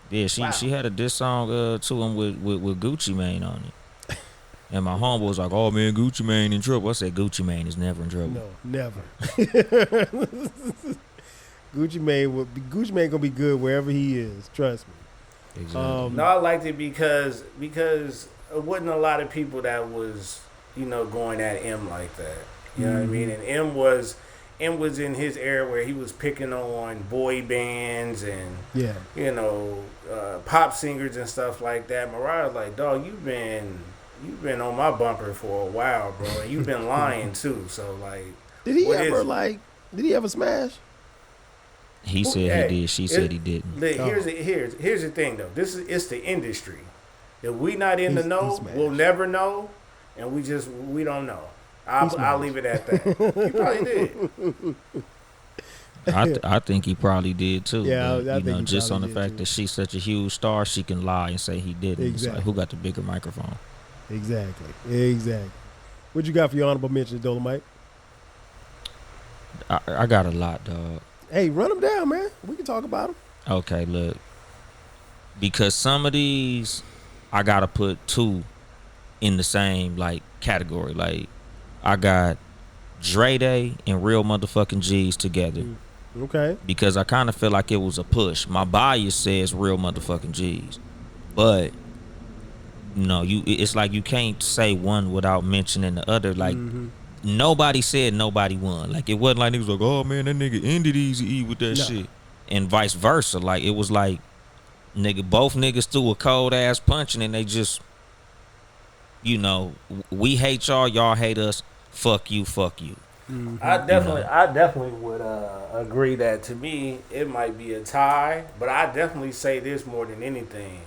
Yeah, she had a diss song to him with Gucci Mane on it. And my homeboy was like, "Oh man, Gucci Mane in trouble." I said, "Gucci Mane is never in trouble." No, never. Gucci Mane gonna be good wherever he is. Trust me. Exactly. No, I liked it because it wasn't a lot of people that was going at M like that. You know what I mean? And M was in his era where he was picking on boy bands and pop singers and stuff like that. Mariah's like, "Dog, you've been on my bumper for a while, bro, and you've been lying too." So like, did he ever smash? He said he did. She said he didn't. Here's the thing though. It's the industry. If we not in the know, smashed. we'll never know, and we don't know. I'll leave it at that. He probably did. I think he probably did too. Yeah, but, I think he just on the probably fact did, that she's such a huge star, she can lie and say he didn't. It's Exactly. like, who got the bigger microphone? Exactly. What you got for your honorable mentions, Dolemite? I got a lot, dog. Hey, run them down, man. We can talk about them. Okay, look. Because some of these, I gotta put two in the same category. Like, I got Dre Day and Real Motherfucking G's together. Okay. Because I kind of feel like it was a push. My bias says Real Motherfucking G's, but it's like you can't say one without mentioning the other. Like, nobody said nobody won. Like, it wasn't like niggas like, "Oh man, that nigga ended Easy E with that shit," and vice versa. Like, it was like, both niggas threw a cold ass punch, and then they just, we hate y'all hate us. Fuck you. I definitely would agree that to me it might be a tie, but I definitely say this more than anything.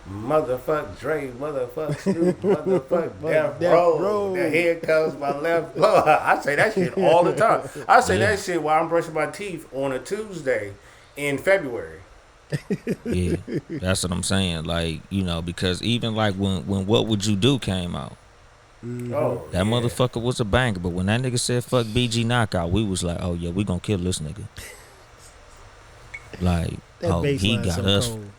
Motherfuck Dre, motherfuck Snoop, motherfuck Death Row. Now here comes my left blow. I say that shit all the time. I say that shit while I'm brushing my teeth on a Tuesday in February. Yeah, that's what I'm saying. Like, because even like when What Would You Do came out, that motherfucker was a banger. But when that nigga said fuck BG Knockout, we was like, oh yeah, we gonna kill this nigga. Like, he got us. Cold.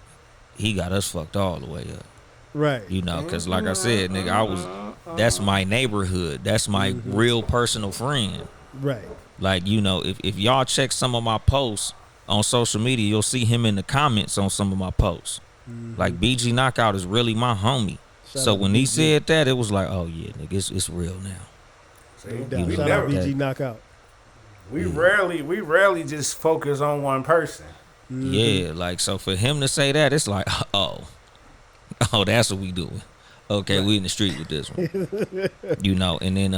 He got us fucked all the way up. Right. Because like I said, nigga, that's my neighborhood. That's my real personal friend. Right. Like, if y'all check some of my posts on social media, you'll see him in the comments on some of my posts. Like, BG Knockout is really my homie. So when he said that, it was like, oh yeah, nigga, it's real now. Shout out BG Knockout. We rarely just focus on one person. Yeah, like, so for him to say that, it's like, oh, that's what we doing. Okay, we in the street with this one. And then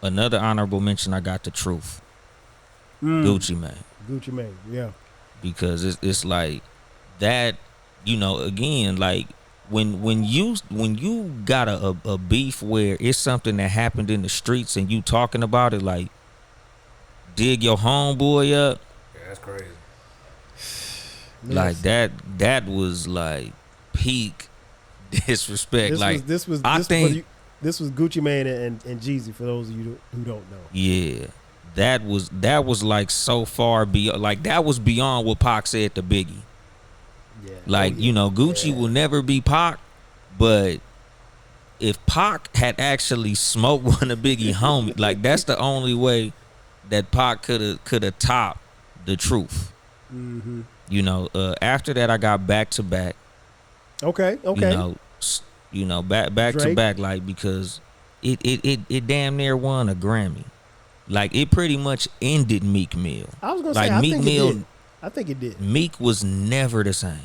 another honorable mention, I got The Truth. Gucci Mane, yeah. Because it's like that, again, like when you got a beef where it's something that happened in the streets and you talking about it, like, dig your homeboy up. Yeah, that's crazy. Like, that was like peak disrespect. This was Gucci Mane and Jeezy, for those of you who don't know. Yeah, that was like so far beyond. Like, that was beyond what Pac said to Biggie. Yeah. Like, Gucci will never be Pac, but if Pac had actually smoked one of Biggie homie, like that's the only way that Pac could have topped the truth. Mm-hmm. You know, after that I got back to back. Okay. You know, back to back, like, because it damn near won a Grammy. Like, it pretty much ended Meek Mill. I was gonna like, say, Meek Mill, I think it did. Meek was never the same.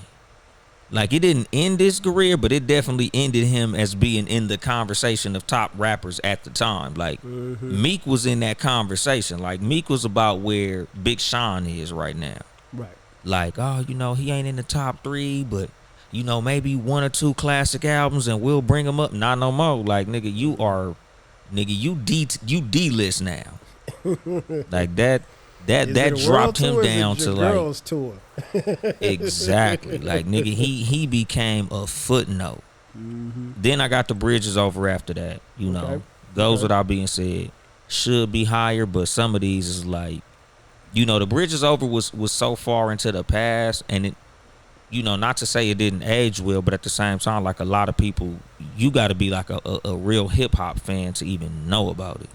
Like, it didn't end his career, but it definitely ended him as being in the conversation of top rappers at the time. Like, Meek was in that conversation. Like, Meek was about where Big Sean is right now. Right. Like, oh, you know, he ain't in the top 3, but, you know, maybe 1 or 2 classic albums and we'll bring him up. Not no more. Like, nigga, you D-list now. Like, that dropped him down to like girls tour. Exactly. Like, nigga, he became a footnote. Then I got the Bridges Over after that. You know, goes without being said. Should be higher, but some of these is like, you know, the Bridges Over was so far into the past, and it, you know, not to say it didn't age well, but at the same time, like, a lot of people, you got to be like a real hip hop fan to even know about it.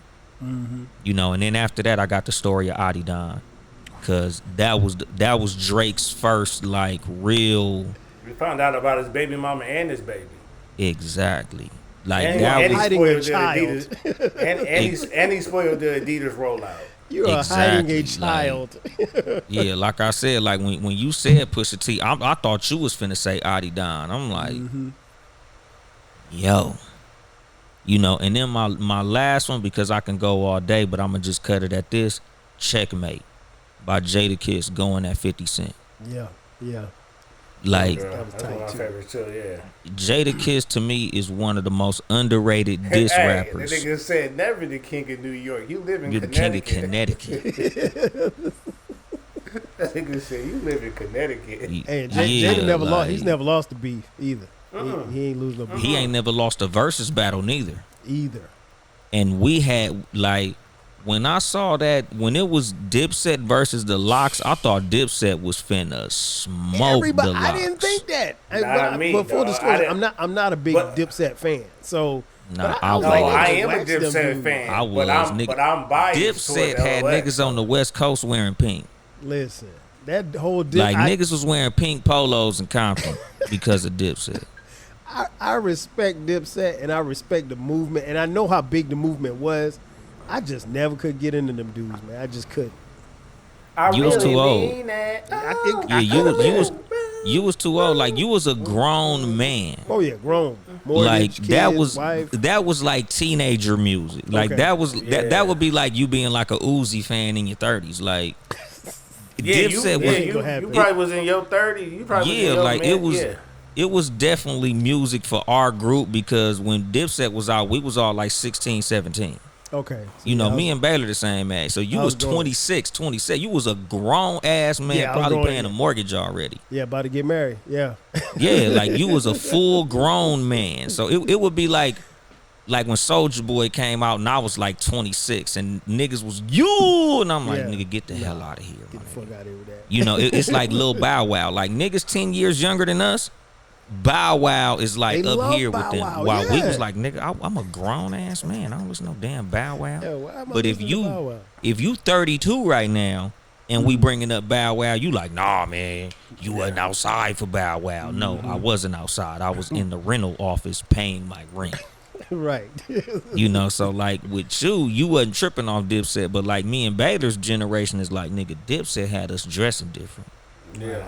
You know, and then after that, I got the story of Adi Don, cause that was Drake's first like real. We found out about his baby mama and his baby. Exactly. Like, and that was hiding a child. and he spoiled the Adidas rollout. You are hiding a child. Like, yeah, like I said, like when you said Pusha T, I thought you was finna say Adi Don. I'm like, yo. You know, and then my last one, because I can go all day, but I'm going to just cut it at this, Checkmate by Jadakiss going at 50 Cent. Yeah. Like, that was that's one of my favorites too, yeah. Jadakiss to me is one of the most underrated diss rappers. The nigga said, never the king of New York. You live in You're Connecticut. the king of Connecticut. That nigga said, you live in Connecticut. And Jada never lost. like, He's never lost the beef either. He ain't losing no beef. He ain't never lost a versus battle neither. Either. And we had, like, when I saw that, when it was Dipset versus the Lox, I thought Dipset was finna smoke the Lox. I didn't think that. Not full disclosure, I'm not a big Dipset fan. So Nah, I am a Dipset fan. I was, but I'm biased. Dipset had niggas on the West Coast wearing pink. Listen, that whole niggas was wearing pink polos in Compton because of Dipset. I respect Dipset and I respect the movement, and I know how big the movement was. I just never could get into them dudes, man. I just couldn't. You was too old. You was too old. Like, you was a grown man. Oh yeah, grown. Mortgage, like, kids, wife. that was like teenager music. Like, that would be like you being like a Uzi fan in your 30s. Like, Dipset you probably was in your 30s. You probably was in your like it was definitely music for our group, because when Dipset was out, we was all like 16, 17. Okay. So you know, me and Baylor the same age. So you was 26, 27. You was a grown ass man, probably paying a mortgage already. Yeah, about to get married. Yeah. Yeah, like, you was a full grown man. So it would be like when Soulja Boy came out and I was like 26 and niggas was you, and I'm like, nigga, get the hell out of here. Get the fuck out of here with that. You know, it's like Lil Bow Wow. Like, niggas 10 years younger than us, Bow Wow is like they up here with them. While we yeah. was like, nigga, I'm a grown ass man. I don't listen to no damn Bow Wow. Yeah, why am I but listening to Bow Wow? if you 32 right now and we bringing up Bow Wow, you like, nah, man, you wasn't outside for Bow Wow. No, I wasn't outside. I was in the rental office paying my rent. Right. You know, so like with you wasn't tripping off Dipset, but like me and Baylor's generation is like, nigga, Dipset had us dressing different. Yeah.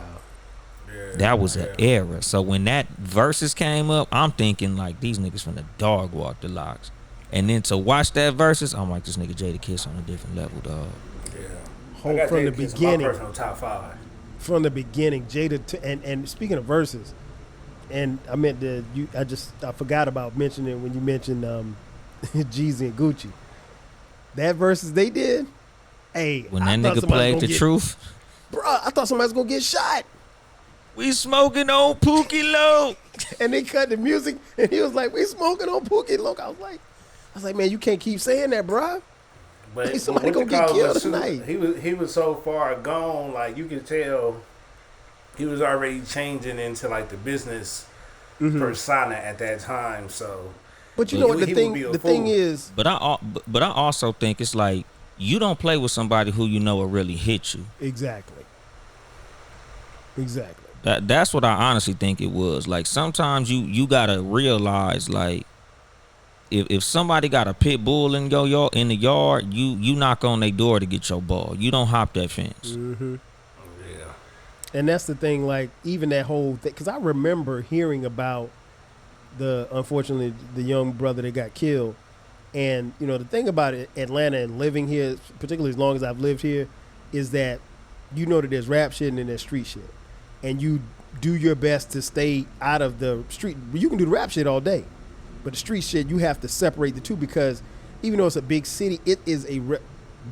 That was an era. So when that verses came up, I'm thinking like, these niggas from the dog walk the Lox. And then to watch that verses, I'm like, this nigga Jadakiss on a different level, dog. Yeah. From the beginning. My personal top 5. From the beginning, and speaking of verses, and I meant I forgot about mentioning when you mentioned Jeezy and Gucci. That verses they did. Hey, when that nigga played the truth, bro, I thought somebody was gonna get shot. We smoking on Pookie Low. And they cut the music, and he was like, we smoking on Pookie Low. I was like, man, you can't keep saying that, bro. But like, somebody gonna get killed tonight. He was so far gone, like, you could tell he was already changing into like the business persona at that time. So But you know what He would be a the thing fool. is, But I also think it's like you don't play with somebody who you know will really hit you. exactly. That's what I honestly think it was. Like sometimes you gotta realize like if somebody got a pit bull in in the yard, you knock on their door to get your ball. You don't hop that fence. Mm-hmm. Yeah. And that's the thing. Like even that whole thing, because I remember hearing about unfortunately the young brother that got killed. And you know the thing about it, Atlanta and living here, particularly as long as I've lived here, is that you know that there's rap shit and then there's street shit, and you do your best to stay out of the street. You can do the rap shit all day, but the street shit you have to separate the two because even though it's a big city, it is a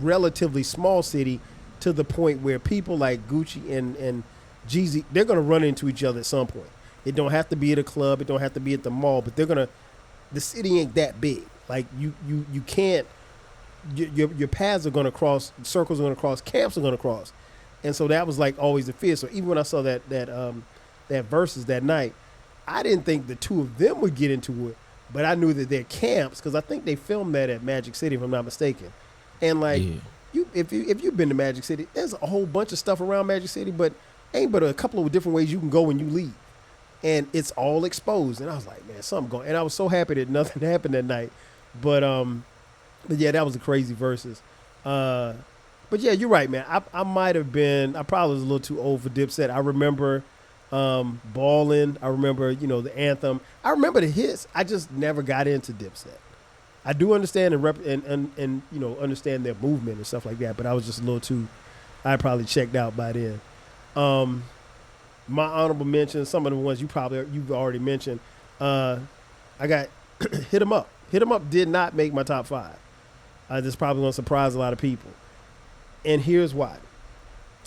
relatively small city to the point where people like Gucci and Jeezy, they're gonna run into each other at some point. It don't have to be at a club, it don't have to be at the mall, but the city ain't that big. Like you can't. Your paths are going to cross, circles are going to cross, camps are going to cross, and so that was like always the fear. So even when I saw that verses that night, I didn't think the two of them would get into it, but I knew that their camps, because I think they filmed that at Magic City if I'm not mistaken, and like if you've been to Magic City, there's a whole bunch of stuff around Magic City, but ain't but a couple of different ways you can go when you leave, and it's all exposed. And I was like, man, something going. And I was so happy that nothing happened that night. But yeah, that was a crazy versus. But yeah, you're right, man. I might have been. I probably was a little too old for Dipset. I remember Ballin'. I remember the anthem. I remember the hits. I just never got into Dipset. I do understand and understand their movement and stuff like that. But I was just a little too. I probably checked out by then. My honorable mentions, some of the ones you've already mentioned. I got Hit 'Em Up. Hit 'Em Up did not make my top 5. This probably going to surprise a lot of people. And here's why.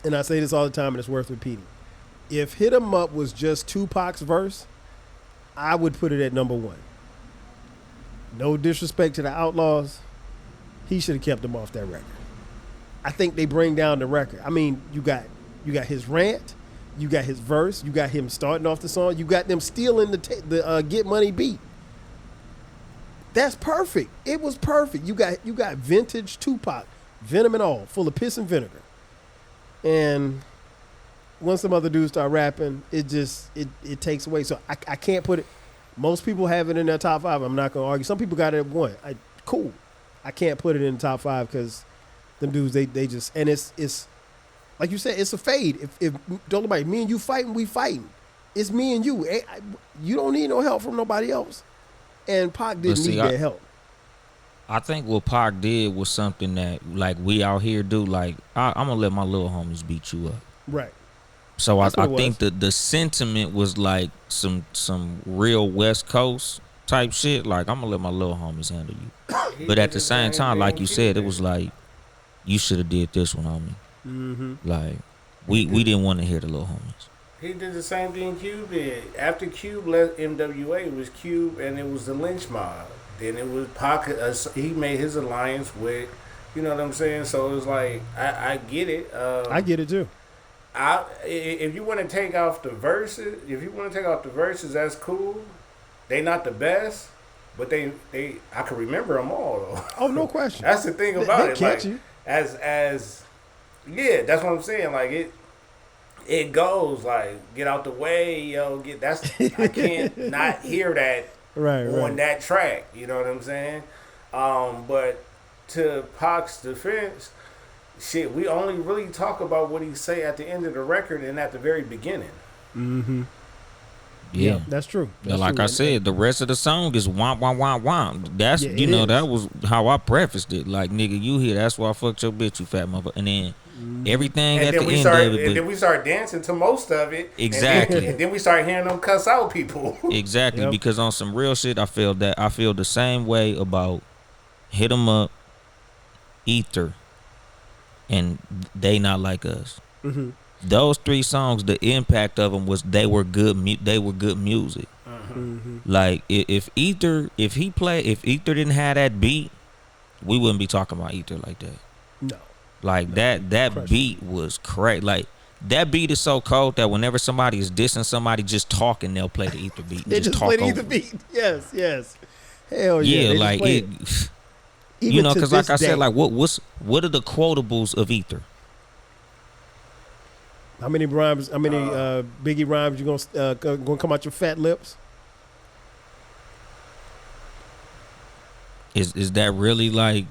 And I say this all the time, and it's worth repeating. If Hit 'Em Up was just Tupac's verse, I would put it at number 1. No disrespect to the Outlaws. He should have kept them off that record. I think they bring down the record. I mean, you got his rant, you got his verse, you got him starting off the song, you got them stealing the Get Money beat. That's perfect. It was perfect. You got vintage Tupac, Venom and all, full of piss and vinegar. And once some other dudes start rapping, it takes away. So I can't put it. Most people have it in their top 5. I'm not gonna argue. Some people got it at 1. Cool. I can't put it in the top 5 because them dudes they just, and it's like you said, it's a fade. If Dolemite, me and you fighting, we fighting. It's me and you. You don't need no help from nobody else. And Pac didn't need their help. I think what Pac did was something that like we out here do. Like I'm gonna let my little homies beat you up. Right. So I think the sentiment was like some real West Coast type shit. Like I'm gonna let my little homies handle you. But at the same time, like you said, it was like you should have did this one on me. Mm-hmm. Like we didn't want to hear the little homies. He did the same thing Cube did. After Cube left MWA, it was Cube and it was the Lynch Mob. Then it was Pac. He made his alliance with, you know what I'm saying? So it was like, I get it. I get it too. If you want to take off the verses, that's cool. They not the best, but they I can remember them all though. Oh, no question. That's the thing about they it. Catch like, you. Yeah, that's what I'm saying. Like it goes like get out the way, yo. I can't not hear that on that track. You know what I'm saying? But to Pac's defense, shit, we only really talk about what he say at the end of the record and at the very beginning. Mm-hmm. Yeah, that's true. Like I said, the rest of the song is womp womp womp womp. That's that was how I prefaced it. Like nigga, you here? That's why I fucked your bitch, you fat motherfucker. And then everything and at then the we end start, of it. And then we start dancing to most of it. Exactly. And then we start hearing them cuss out people. Exactly, because on some real shit, I feel the same way about Hit 'Em Up, Ether, and They Not Like Us. Mm-hmm. Those 3 songs, the impact of them was they were good music. Mm-hmm. Like if Ether didn't have that beat, we wouldn't be talking about Ether like that. No. Like that beat was crazy. Like that beat is so cold that whenever somebody is dissing somebody just talking, they'll play the Ether beat. They just play the Ether beat. Yes. Hell yeah. Yeah, they just like play it. Even You know, to because like this I said, day. like what are the quotables of Ether? How many rhymes? How many Biggie rhymes you gonna come out your fat lips? Is that really like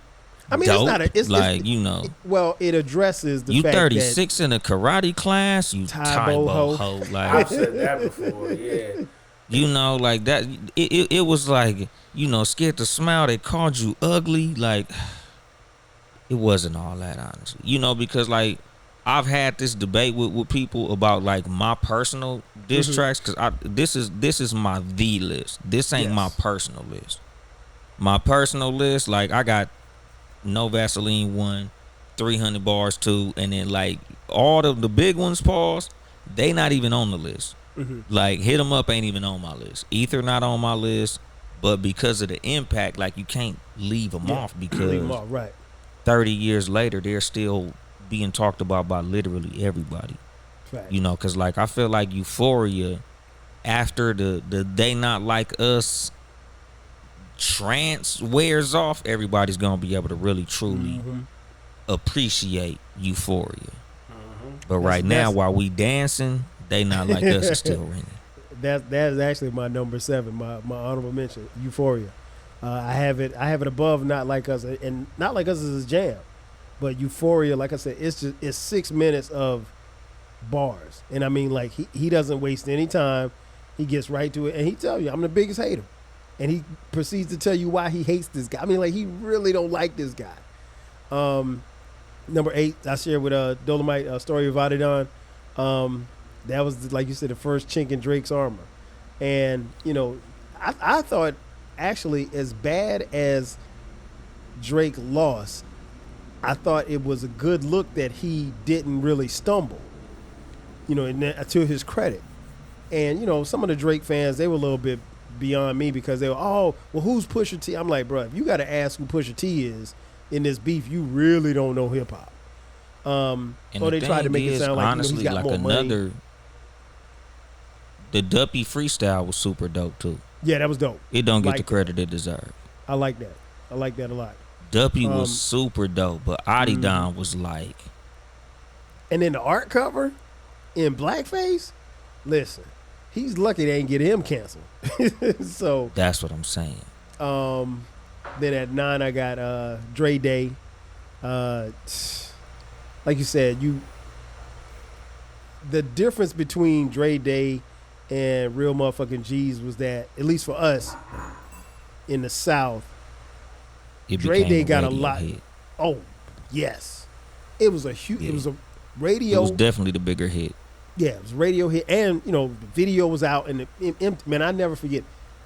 I mean, it's dope? not a. Like, you know, Well, it addresses the you fact 36 in a karate class, you Tybo Tybo ho. ho. I've Like, said that before. Yeah. you know, like that. It was like, you know, scared to smile. They called you ugly. Like, it wasn't all that, honestly. You know, because like I've had this debate with people about like my personal diss tracks, because this is my the list. This ain't my Yes. personal list. My personal list, like I got No Vaseline 1, 300 bars 2, and then like all the big ones, pause, they not even on the list. Like Hit 'Em Up ain't even on my list. Ether not on my list, but because of the impact, like you can't leave them off Leave 'em because off, right? 30 years later they're still being talked about by literally everybody. Fact. You know, because like I feel like Euphoria, after the They Not Like Us trance wears off, everybody's gonna be able to really truly appreciate Euphoria. But right now, while we dancing, They Not Like Us is still ringing. That is actually my number 7, my honorable mention, Euphoria. I have it above Not Like Us, and Not Like Us is a jam, but Euphoria, like I said, it's 6 minutes of bars, and I mean, like he doesn't waste any time. He gets right to it, and he tell you, I'm the biggest hater, and he proceeds to tell you why he hates this guy. I mean, like he really don't like this guy. Number 8, I shared with Dolemite, Story of Adidon. That was, like you said, the first chink in Drake's armor. And, you know, I thought actually as bad as Drake lost, I thought it was a good look that he didn't really stumble, you know, to his credit. And, you know, some of the Drake fans, they were a little bit beyond me because they were, oh, well, who's Pusha T? I'm like, bro, if you got to ask who Pusha T is in this beef, you really don't know hip hop. Or they tried to make it sound like, honestly, he's got like more another. money. The Duppy freestyle was super dope too. Yeah, that was dope. It don't get Like the credit it deserves. I like that. I like that a lot. Duppy was super dope, but Adidon was like, And then the art cover in blackface, listen, he's lucky they ain't get him canceled. So that's what I'm saying. then at 9 I got Dre Day. Like you said, the difference between Dre Day and Real Motherfucking G's was that, at least for us in the South, It Dre became Day got a radio lot. hit. Oh, yes. It was a huge, Yeah. it was a It radio. was definitely the bigger hit. Yeah, it was a radio hit. And, you know, the video was out. And, man, I never forget,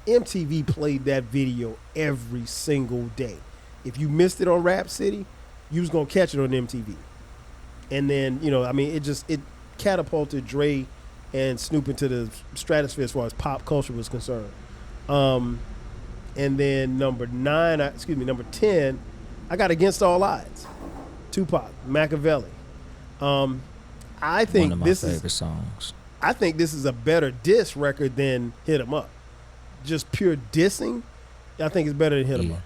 MTV played that video every single day. If you missed it on Rap City, you was going to catch it on MTV. And then, you know, I mean, it catapulted Dre and Snoop into the stratosphere as far as pop culture was concerned. And then number 10, I got Against All Odds. Tupac, Machiavelli. I think One of my favorite songs. I think this is a better diss record than Hit 'Em Up. Just pure dissing, I think it's better than Hit 'Em Up.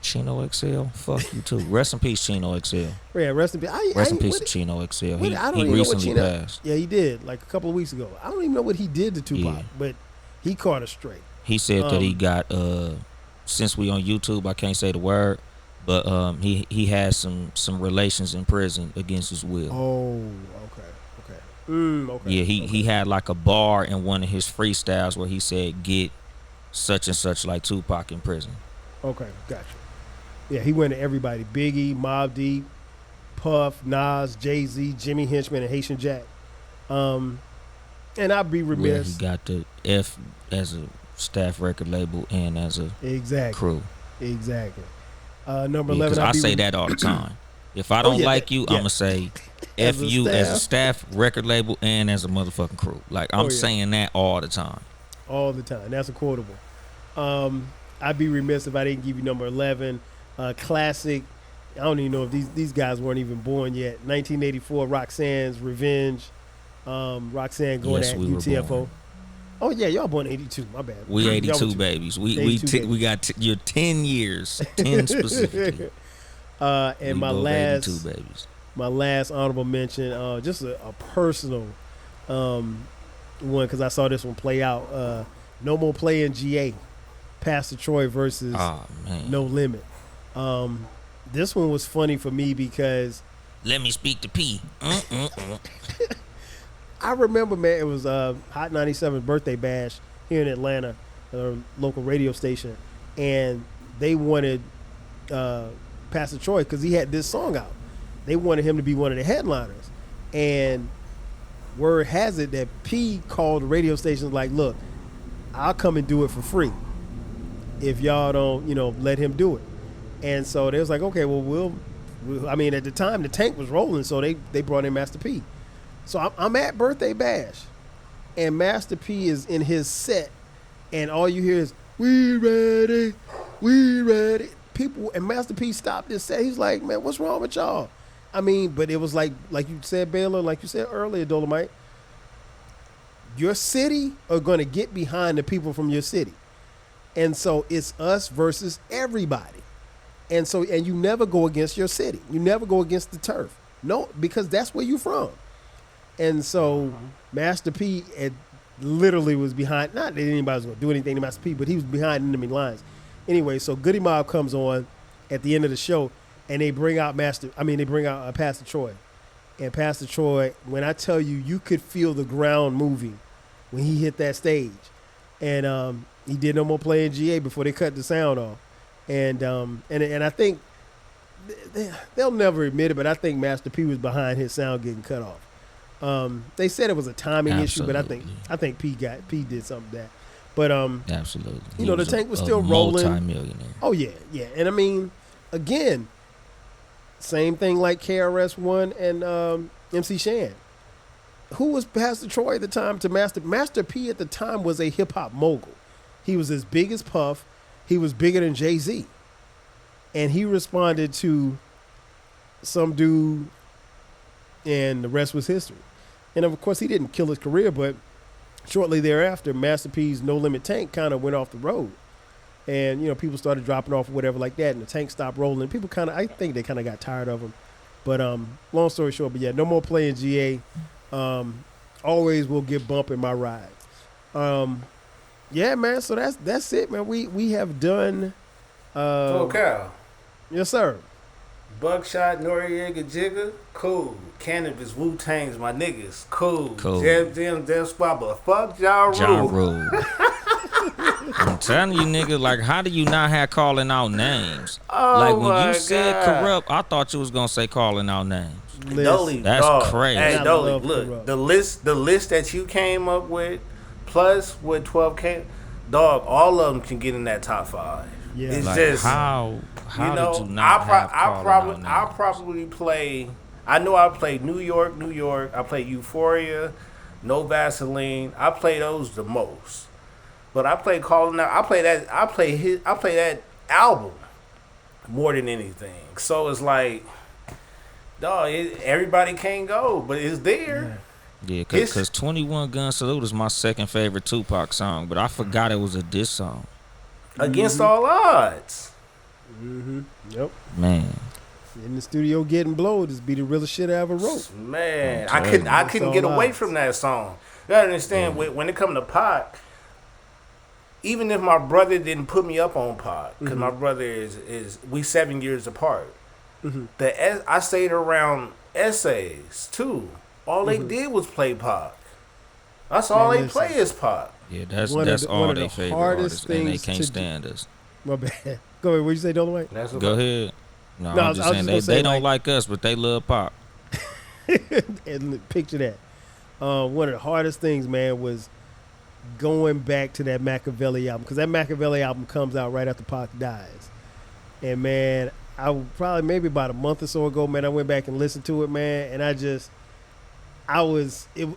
Chino XL, fuck you too. Rest in peace, Chino XL. Yeah, rest in peace. Rest in peace to Chino XL. I don't He even know what recently Chino. passed. Yeah, he did, like a couple of weeks ago. I don't even know what he did to Tupac, Yeah. but he caught us straight. He said that he got since we on YouTube, I can't say the word, but he has some relations in prison against his will. Oh, okay. Yeah, he had like a bar in one of his freestyles where he said, "Get such and such like Tupac in prison." Okay, gotcha. Yeah, he went to everybody: Biggie, Mobb Deep, Puff, Nas, Jay-Z, Jimmy Henchman, and Haitian Jack. And I'd be Where remiss. he got the F as a staff record label and as a crew. Exactly. Number Yeah, 11. I say that all the time. If I don't like you, I'm gonna say F As a you as a staff. staff record label and as a motherfucking crew. Like I'm saying that all the time. All the time. That's a quotable. I'd be remiss if I didn't give you number 11. Classic. I don't even know if these guys weren't even born yet. 1984, Roxanne's Revenge. Roxanne going Yes, at we were UTFO. Oh yeah, y'all born 82. My bad. We Y'all 82 were two- babies. We 82 babies. we got you're 10 years, 10 specifically. And we my both 82 last babies. honorable mention, just a personal one because I saw this one play out. No More Playing GA, Pastor Troy versus Oh man. No Limit. This one was funny for me because Let me speak to P. I remember, man, it was Hot 97's birthday bash here in Atlanta, local radio station, and they wanted Pastor Troy because he had this song out. They wanted him to be one of the headliners, and word has it that P called the radio station like, "Look, I'll come and do it for free if y'all don't, let him do it." And so they was like, "Okay, well, we'll." I mean, at the time the tank was rolling, so they brought in Master P. So I'm at Birthday Bash, and Master P is in his set, and all you hear is, "We ready, we ready." People, and Master P stopped his set. He's like, "Man, what's wrong with y'all?" I mean, but it was like you said, Baylor, like you said earlier, Dolemite, your city are going to get behind the people from your city. And so it's us versus everybody. And you never go against your city. You never go against the turf. No, because that's where you're from. And so Master P literally was behind, not that anybody was going to do anything to Master P, but he was behind enemy lines. Anyway, so Goody Mob comes on at the end of the show, and they bring out Pastor Troy. And Pastor Troy, when I tell you, you could feel the ground moving when he hit that stage. And he did No More Playing GA before they cut the sound off. And I think they'll never admit it, but I think Master P was behind his sound getting cut off. They said it was a timing issue, but I think P did something to that. But Absolutely. the tank was still rolling. Multi-millionaire. Oh yeah. And I mean, again, same thing like KRS-One and MC Shan. Who was Pastor Troy at the time to Master P at the time was a hip hop mogul. He was as big as Puff. He was bigger than Jay-Z. And he responded to some dude, and the rest was history. And of course, he didn't kill his career, but shortly thereafter, Master P's No Limit Tank kind of went off the road. And, people started dropping off or whatever like that, and the tank stopped rolling. People I think they kind of got tired of him. But long story short, but yeah, No More Playing GA. Always will get bump in my ride. Yeah, man. So that's it, man. We have done. Cal. Yes, sir. Buckshot, Noriega, Jigga, cool. Cannabis, Wu-Tangs, my niggas, cool. Cool. Jam Spot, but fuck Ja Rule. I'm telling you, nigga, like, how do you not have calling out names? Oh, like, when my you said God. Corrupt, I thought you was going to say calling out names. Dolly, That's dog. crazy. Hey, I Dolly, love look, Corrupt. the list that you came up with, plus with 12K, dog, all of them can get in that top 5. Yeah. It's Like, just how did you not have calling out names? I'll probably play. I know I played New York. I played Euphoria, No Vaseline. I play those the most. But I play Calling Out. I play that album more than anything. So it's like, dog, everybody can't go, but it's there. Yeah, because 21 Gun Salute is my second favorite Tupac song, but I forgot it was a diss song. Against all odds. Yep. Man. In the studio getting blowed, this be the realest shit I ever wrote. Man, Okay. I couldn't get all away odds. from that song. You gotta understand, when it come to Pac, even if my brother didn't put me up on Pac, because my brother is we 7 years apart. I stayed around essays too. All they did was play Pac. That's all Man, they listen. play is Pac. Yeah, that's One of all the they favorite hardest artists, and they things can't to stand us. My bad. Go ahead. What'd you say, Dolomite? That's what Go ahead. No, No, I I'm was just saying, just gonna say, they don't like- like us, but they love Pop. And picture that. One of the hardest things, man, was going back to that Machiavelli album, because that Machiavelli album comes out right after Pac dies. And man, probably maybe about a month or so ago, man, I went back and listened to it, man, and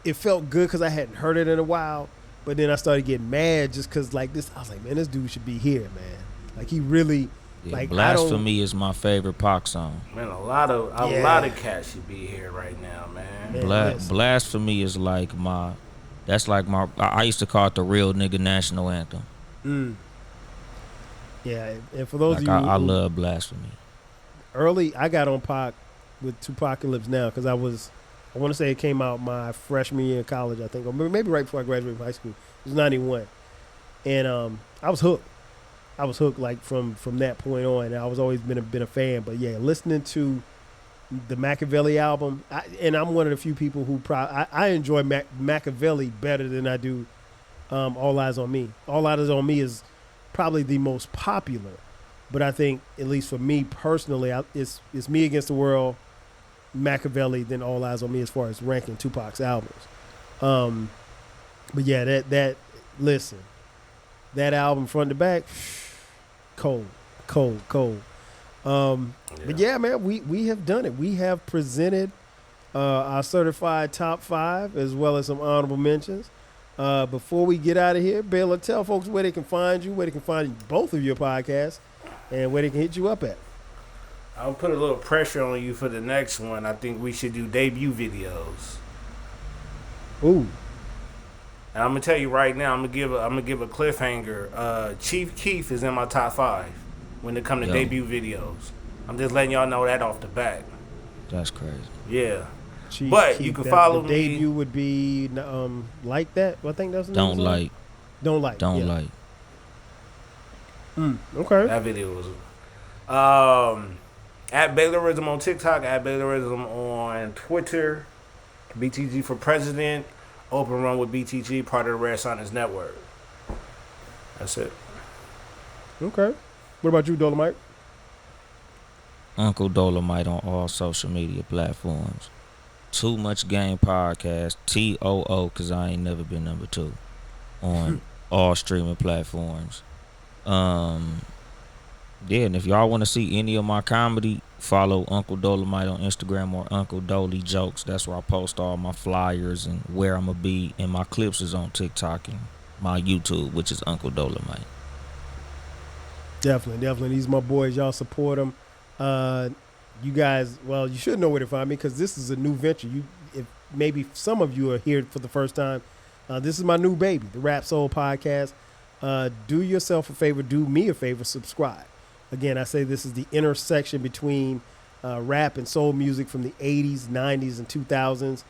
it felt good because I hadn't heard it in a while, but then I started getting mad just because like this, I was like, man, this dude should be here, man. Like he really, Yeah, like Blasphemy is my favorite Pac song. Man, a lot of cats should be here right now, man. Man, listen. Blasphemy is like That's like I used to call it the real nigga national anthem. Yeah, and for those Like of you I who love Blasphemy. early, I got on Pac with Tupacalypse Now because I want to say it came out my freshman year in college, I think, or maybe right before I graduated from high school. It was 91. And I was hooked. I was hooked like from that point on. And I was always been a fan. But yeah, listening to the Machiavelli album, and I'm one of the few people who I enjoy Machiavelli better than I do All Eyes on Me. All Eyes on Me is probably the most popular, but I think at least for me personally, it's Me Against the World, Machiavelli, then All Eyes on Me as far as ranking Tupac's albums. But yeah, that listen, that album front to back, cold. But yeah, man, we have done it. We have presented our certified top 5 as well as some honorable mentions. Before we get out of here, Baylor, tell folks where they can find you, where they can find both of your podcasts, and where they can hit you up at. I'll put a little pressure on you for the next one. I think we should do debut videos. Ooh. And I'm gonna tell you right now, I'm gonna give a cliffhanger. Chief Keef is in my top 5 when it comes to debut videos. I'm just letting y'all know that off the bat. That's crazy. Yeah. Chief But Keef, you can follow the me. debut would be Like That. I think that's the Don't name of it? like. Don't Like. Don't yeah. like. Okay. That video was at Baylorism on TikTok, at Baylorism on Twitter, BTG for President, Open Run with BTG, part of the Rare Science Network. That's it. Okay. What about you, Dolemite? Uncle Dolemite on all social media platforms. Too Much Game Podcast, TOO, because I ain't never been number 2 on all streaming platforms. Yeah, and if y'all want to see any of my comedy, follow Uncle Dolemite on Instagram or Uncle Dolly Jokes. That's where I post all my flyers and where I'm going to be. And my clips is on TikTok and my YouTube, which is Uncle Dolemite. Definitely. These are my boys. Y'all support them. You guys, well, you should know where to find me because this is a new venture. If maybe some of you are here for the first time, this is my new baby, the Rap Soul Podcast. Do yourself a favor, do me a favor, subscribe. Again, I say this is the intersection between rap and soul music from the 80s, 90s, and 2000s.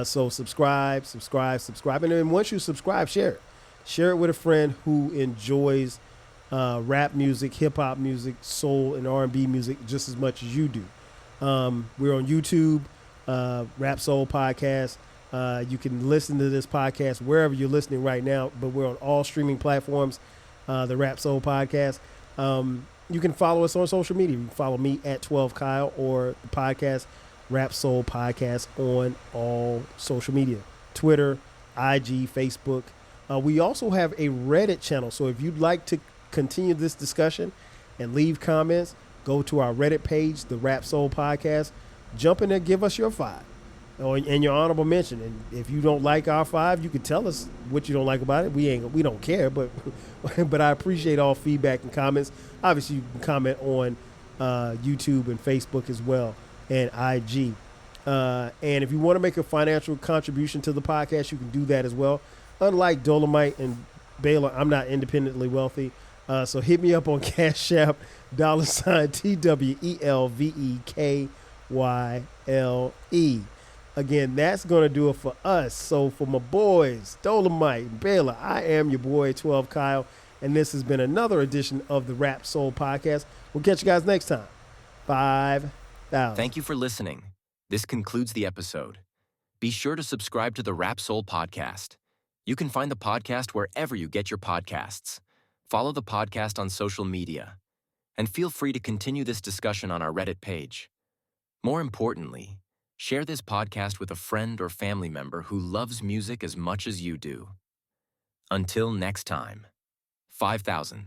So subscribe. And then once you subscribe, share it. Share it with a friend who enjoys rap music, hip-hop music, soul, and R&B music just as much as you do. We're on YouTube, Rap Soul Podcast. You can listen to this podcast wherever you're listening right now, but we're on all streaming platforms, the Rap Soul Podcast. You can follow us on social media. You can follow me at 12Kyle or the podcast, Rap Soul Podcast, on all social media, Twitter, IG, Facebook. We also have a Reddit channel, so if you'd like to continue this discussion and leave comments, go to our Reddit page, the Rap Soul Podcast. Jump in there, give us your 5 and your honorable mention. And if you don't like our 5, you can tell us what you don't like about it. We don't care, but but I appreciate all feedback and comments. Obviously, you can comment on YouTube and Facebook as well, and IG. And if you want to make a financial contribution to the podcast, you can do that as well. Unlike Dolemite and Baylor, I'm not independently wealthy. So hit me up on Cash App, $TWELVEKYLE. Again, that's going to do it for us. So for my boys, Dolemite and Baylor, I am your boy, 12Kyle, and this has been another edition of the Rap Soul Podcast. We'll catch you guys next time. 5,000. Thank you for listening. This concludes the episode. Be sure to subscribe to the Rap Soul Podcast. You can find the podcast wherever you get your podcasts. Follow the podcast on social media. And feel free to continue this discussion on our Reddit page. More importantly, share this podcast with a friend or family member who loves music as much as you do. Until next time, 5,000.